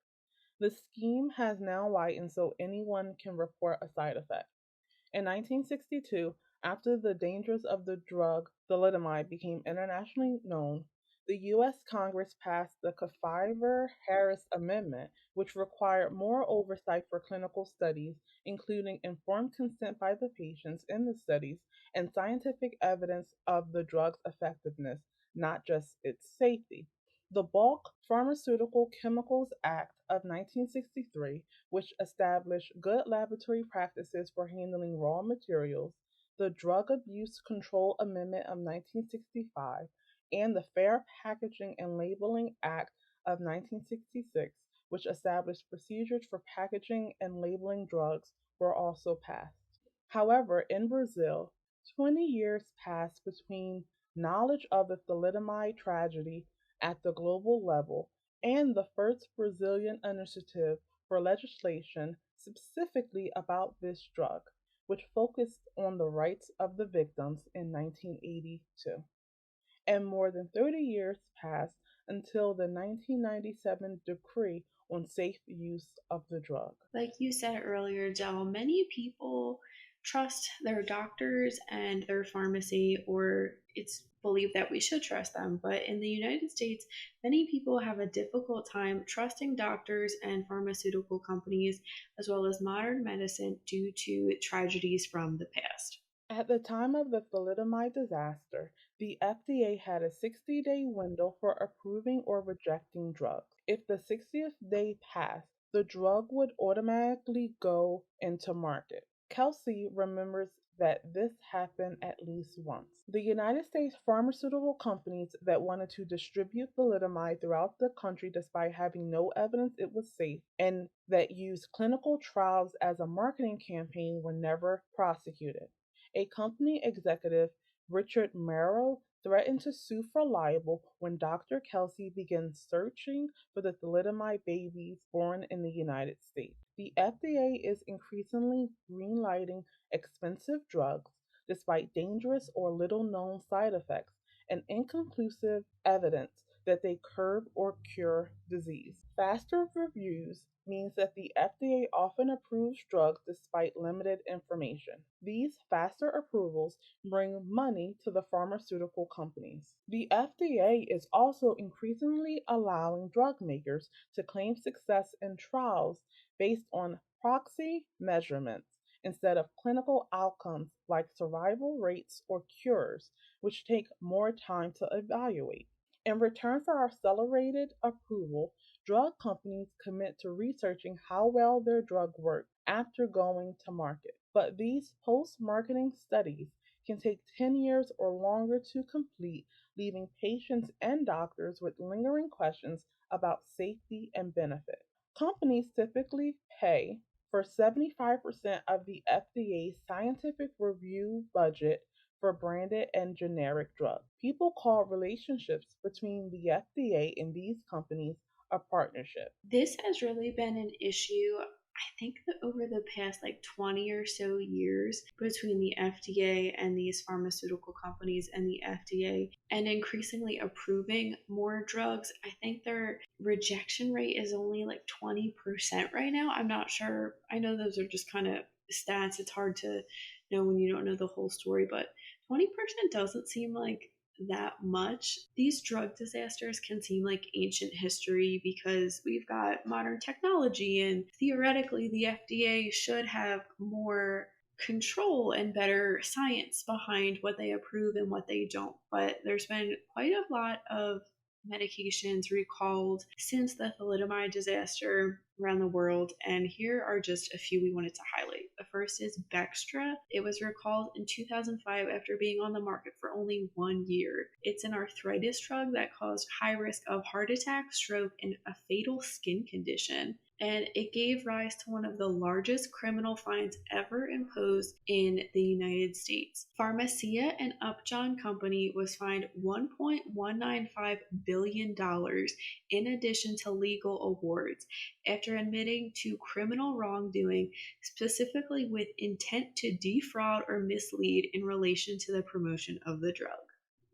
The scheme has now widened so anyone can report a side effect. In 1962, after the dangers of the drug thalidomide became internationally known, the U.S. Congress passed the Kefauver-Harris Amendment, which required more oversight for clinical studies, including informed consent by the patients in the studies and scientific evidence of the drug's effectiveness, not just its safety. The Bulk Pharmaceutical Chemicals Act of 1963, which established good laboratory practices for handling raw materials, the Drug Abuse Control Amendment of 1965, and the Fair Packaging and Labeling Act of 1966, which established procedures for packaging and labeling drugs, were also passed. However, in Brazil, 20 years passed between knowledge of the thalidomide tragedy at the global level and the first Brazilian initiative for legislation specifically about this drug, which focused on the rights of the victims in 1982. And more than 30 years passed until the 1997 decree on safe use of the drug. Like you said earlier, Del, many people trust their doctors and their pharmacy, or it's believed that we should trust them. But in the United States, many people have a difficult time trusting doctors and pharmaceutical companies, as well as modern medicine, due to tragedies from the past. At the time of the thalidomide disaster, the FDA had a 60-day window for approving or rejecting drugs. If the 60th day passed, the drug would automatically go into market. Kelsey remembers that this happened at least once. The United States pharmaceutical companies that wanted to distribute thalidomide throughout the country despite having no evidence it was safe and that used clinical trials as a marketing campaign were never prosecuted. A company executive, Richard Merrill, threatened to sue for libel when Dr. Kelsey began searching for the thalidomide babies born in the United States. The FDA is increasingly greenlighting expensive drugs despite dangerous or little known side effects and inconclusive evidence that they curb or cure disease. Faster reviews means that the FDA often approves drugs despite limited information. These faster approvals bring money to the pharmaceutical companies. The FDA is also increasingly allowing drug makers to claim success in trials based on proxy measurements instead of clinical outcomes like survival rates or cures, which take more time to evaluate. In return for our accelerated approval, drug companies commit to researching how well their drug works after going to market. But these post marketing studies can take 10 years or longer to complete, leaving patients and doctors with lingering questions about safety and benefit. Companies typically pay for 75% of the FDA's scientific review budget for branded and generic drugs. People call relationships between the FDA and these companies a partnership. This has really been an issue, I think, that over the past 20 or so years between the FDA and these pharmaceutical companies and the FDA, and increasingly approving more drugs. I think their rejection rate is only 20% right now. I'm not sure. I know those are just kind of stats. It's hard to know when you don't know the whole story, but 20% doesn't seem like that much. These drug disasters can seem like ancient history because we've got modern technology, and theoretically, the FDA should have more control and better science behind what they approve and what they don't. But there's been quite a lot of medications recalled since the thalidomide disaster around the world, and here are just a few we wanted to highlight. The first is Bextra. It was recalled in 2005 after being on the market for only 1 year. It's an arthritis drug that caused high risk of heart attack, stroke, and a fatal skin condition, and it gave rise to one of the largest criminal fines ever imposed in the United States. Pharmacia, an Upjohn company, was fined $1.195 billion in addition to legal awards after admitting to criminal wrongdoing, specifically with intent to defraud or mislead in relation to the promotion of the drug.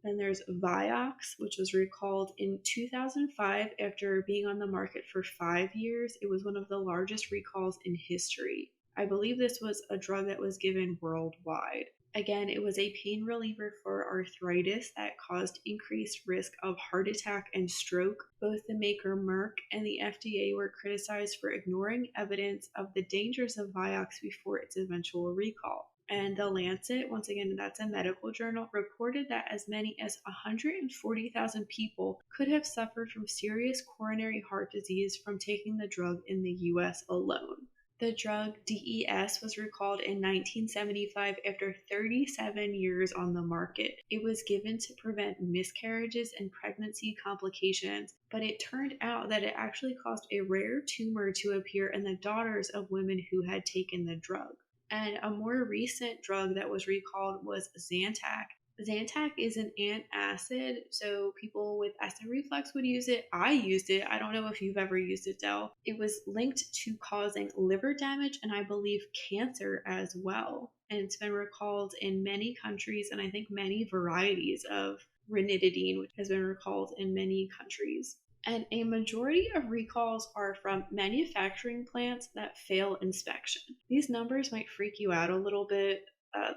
Then there's Vioxx, which was recalled in 2005 after being on the market for 5 years. It was one of the largest recalls in history. I believe this was a drug that was given worldwide. Again, it was a pain reliever for arthritis that caused increased risk of heart attack and stroke. Both the maker Merck and the FDA were criticized for ignoring evidence of the dangers of Vioxx before its eventual recall. And The Lancet, once again, that's a medical journal, reported that as many as 140,000 people could have suffered from serious coronary heart disease from taking the drug in the US alone. The drug DES was recalled in 1975 after 37 years on the market. It was given to prevent miscarriages and pregnancy complications, but it turned out that it actually caused a rare tumor to appear in the daughters of women who had taken the drug. And a more recent drug that was recalled was Zantac. Zantac is an antacid, so people with acid reflux would use it. I used it. I don't know if you've ever used it, Del. It was linked to causing liver damage and I believe cancer as well. And it's been recalled in many countries, and I think many varieties of ranitidine, which has been recalled in many countries. And a majority of recalls are from manufacturing plants that fail inspection. These numbers might freak you out a little bit.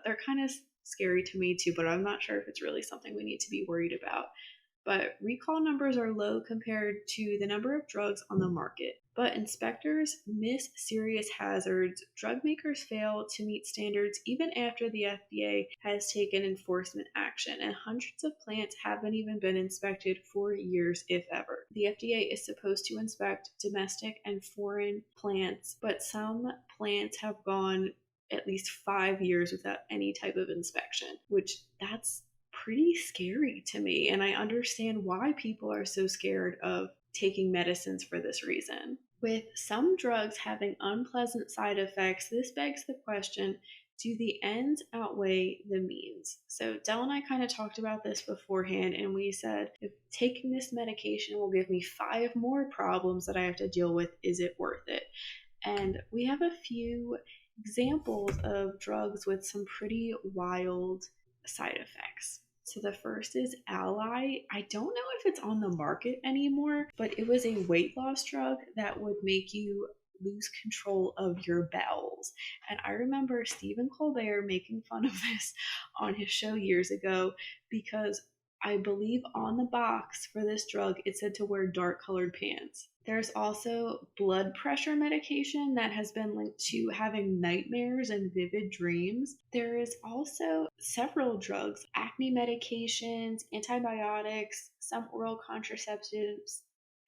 They're kind of scary to me too, but I'm not sure if it's really something we need to be worried about. But recall numbers are low compared to the number of drugs on the market. But inspectors miss serious hazards. Drug makers fail to meet standards even after the FDA has taken enforcement action, and hundreds of plants haven't even been inspected for years, if ever. The FDA is supposed to inspect domestic and foreign plants, but some plants have gone at least 5 years without any type of inspection, which that's pretty scary to me, and I understand why people are so scared of taking medicines for this reason. With some drugs having unpleasant side effects, this begs the question, do the ends outweigh the means? So Del and I kind of talked about this beforehand, and we said, if taking this medication will give me 5 more problems that I have to deal with, is it worth it? And we have a few examples of drugs with some pretty wild side effects. So the first is Ally. I don't know if it's on the market anymore, but it was a weight loss drug that would make you lose control of your bowels. And I remember Stephen Colbert making fun of this on his show years ago because I believe on the box for this drug it said to wear dark colored pants. There's also blood pressure medication that has been linked to having nightmares and vivid dreams. There is also several drugs, acne medications, antibiotics, some oral contraceptives,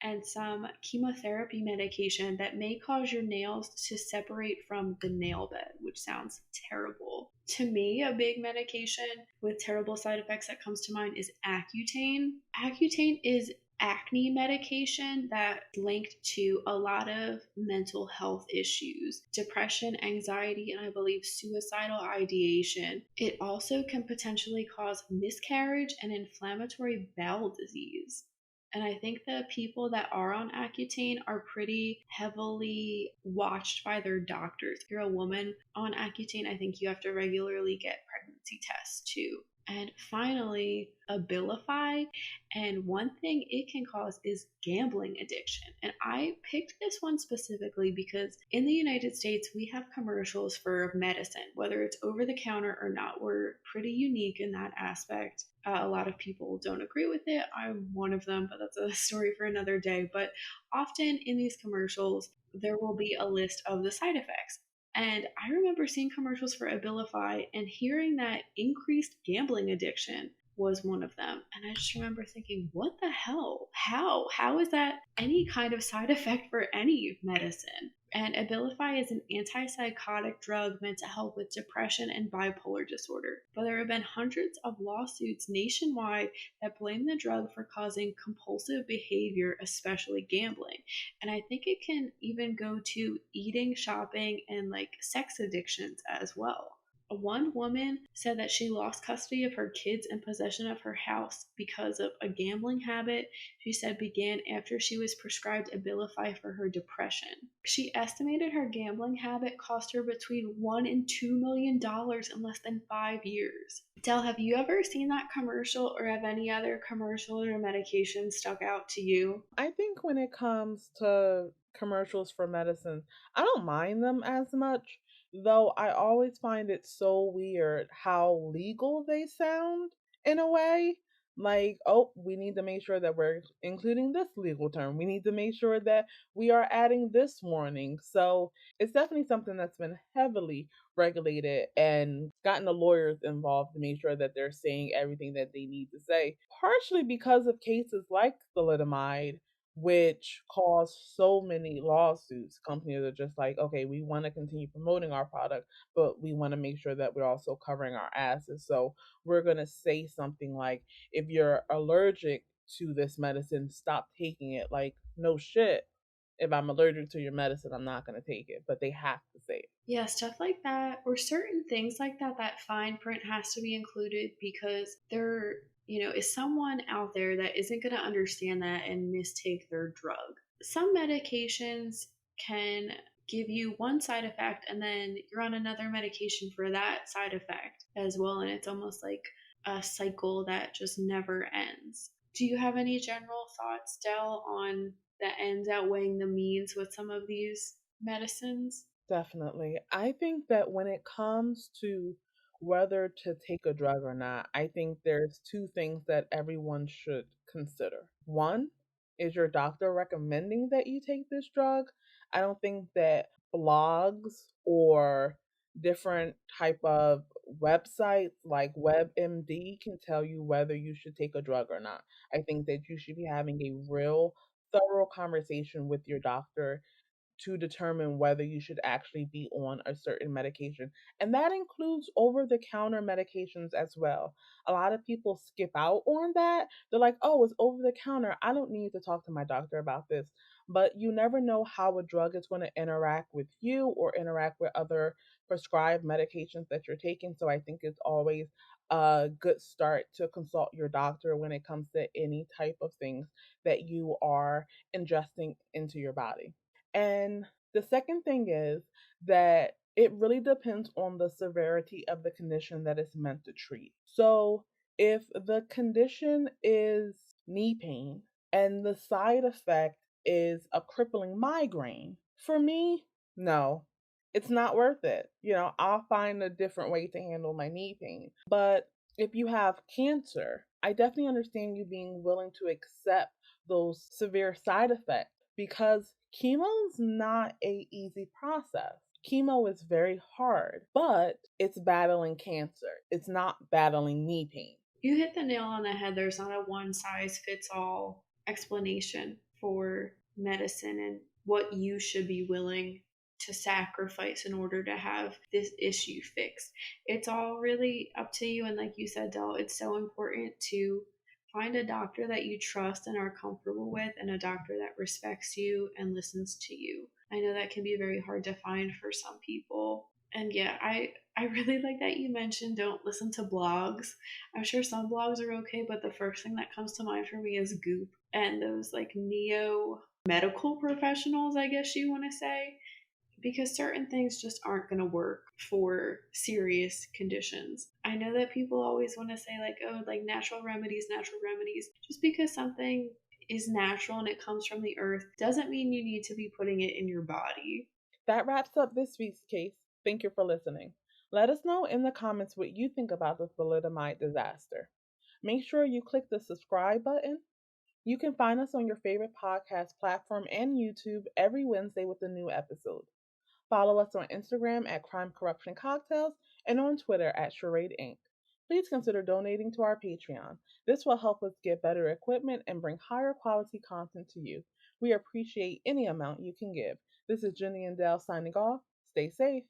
and some chemotherapy medication that may cause your nails to separate from the nail bed, which sounds terrible. To me, a big medication with terrible side effects that comes to mind is Accutane. Accutane is acne medication that linked to a lot of mental health issues, depression, anxiety, and I believe suicidal ideation. It also can potentially cause miscarriage and inflammatory bowel disease. And I think the people that are on Accutane are pretty heavily watched by their doctors. If you're a woman on Accutane, I think you have to regularly get pregnancy tests too. And finally, Abilify. And one thing it can cause is gambling addiction. And I picked this one specifically because in the United States, we have commercials for medicine, whether it's over the counter or not. We're pretty unique in that aspect. A lot of people don't agree with it. I'm one of them, but that's a story for another day. But often in these commercials, there will be a list of the side effects. And I remember seeing commercials for Abilify and hearing that increased gambling addiction was one of them. And I just remember thinking, what the hell? How is that any kind of side effect for any medicine? And Abilify is an antipsychotic drug meant to help with depression and bipolar disorder. But there have been hundreds of lawsuits nationwide that blame the drug for causing compulsive behavior, especially gambling. And I think it can even go to eating, shopping, and like sex addictions as well. One woman said that she lost custody of her kids and possession of her house because of a gambling habit she said began after she was prescribed Abilify for her depression. She estimated her gambling habit cost her between $1 and $2 million in less than 5 years. Del, have you ever seen that commercial or have any other commercial or medication stuck out to you? I think when it comes to commercials for medicine, I don't mind them as much, though I always find it so weird how legal they sound in a way. Like, oh, we need to make sure that we're including this legal term. We need to make sure that we are adding this warning. So it's definitely something that's been heavily regulated and gotten the lawyers involved to make sure that they're saying everything that they need to say. Partially because of cases like thalidomide, which caused so many lawsuits. Companies are just like, okay, we want to continue promoting our product, but we want to make sure that we're also covering our asses. So we're going to say something like, if you're allergic to this medicine, stop taking it. Like, no shit. If I'm allergic to your medicine, I'm not going to take it, but they have to say it. Yeah, stuff like that, or certain things like that, that fine print has to be included because there, is someone out there that isn't going to understand that and mistake their drug. Some medications can give you one side effect and then you're on another medication for that side effect as well. And it's almost like a cycle that just never ends. Do you have any general thoughts, Del, on the ends outweighing the means with some of these medicines? Definitely. I think that when it comes to whether to take a drug or not, I think there's two things that everyone should consider. One, is your doctor recommending that you take this drug? I don't think that blogs or different type of websites like WebMD can tell you whether you should take a drug or not. I think that you should be having a real thorough conversation with your doctor to determine whether you should actually be on a certain medication. And that includes over the counter medications as well. A lot of people skip out on that. They're like, oh, it's over the counter. I don't need to talk to my doctor about this. But you never know how a drug is going to interact with you or interact with other prescribed medications that you're taking. So I think it's always a good start to consult your doctor when it comes to any type of things that you are ingesting into your body. And the second thing is that it really depends on the severity of the condition that it's meant to treat. So, if the condition is knee pain and the side effect is a crippling migraine, for me, no, it's not worth it. I'll find a different way to handle my knee pain. But if you have cancer, I definitely understand you being willing to accept those severe side effects because chemo is not a easy process. Chemo is very hard, but it's battling cancer. It's not battling knee pain. You hit the nail on the head. There's not a one size fits all explanation for medicine and what you should be willing to sacrifice in order to have this issue fixed. It's all really up to you. And like you said, Del, it's so important to Find a doctor that you trust and are comfortable with, and a doctor that respects you and listens to you. I know that can be very hard to find for some people. And yeah, I really like that you mentioned don't listen to blogs. I'm sure some blogs are okay, but the first thing that comes to mind for me is Goop and those like neo medical professionals, I guess you want to say, because certain things just aren't going to work for serious conditions. I know that people always want to say, like, oh, like natural remedies, natural remedies. Just because something is natural and it comes from the earth doesn't mean you need to be putting it in your body. That wraps up this week's case. Thank you for listening. Let us know in the comments what you think about the thalidomide disaster. Make sure you click the subscribe button. You can find us on your favorite podcast platform and YouTube every Wednesday with a new episode. Follow us on Instagram at Crime Corruption Cocktails and on Twitter at Charade Inc. Please consider donating to our Patreon. This will help us get better equipment and bring higher quality content to you. We appreciate any amount you can give. This is Jenny and Dale signing off. Stay safe.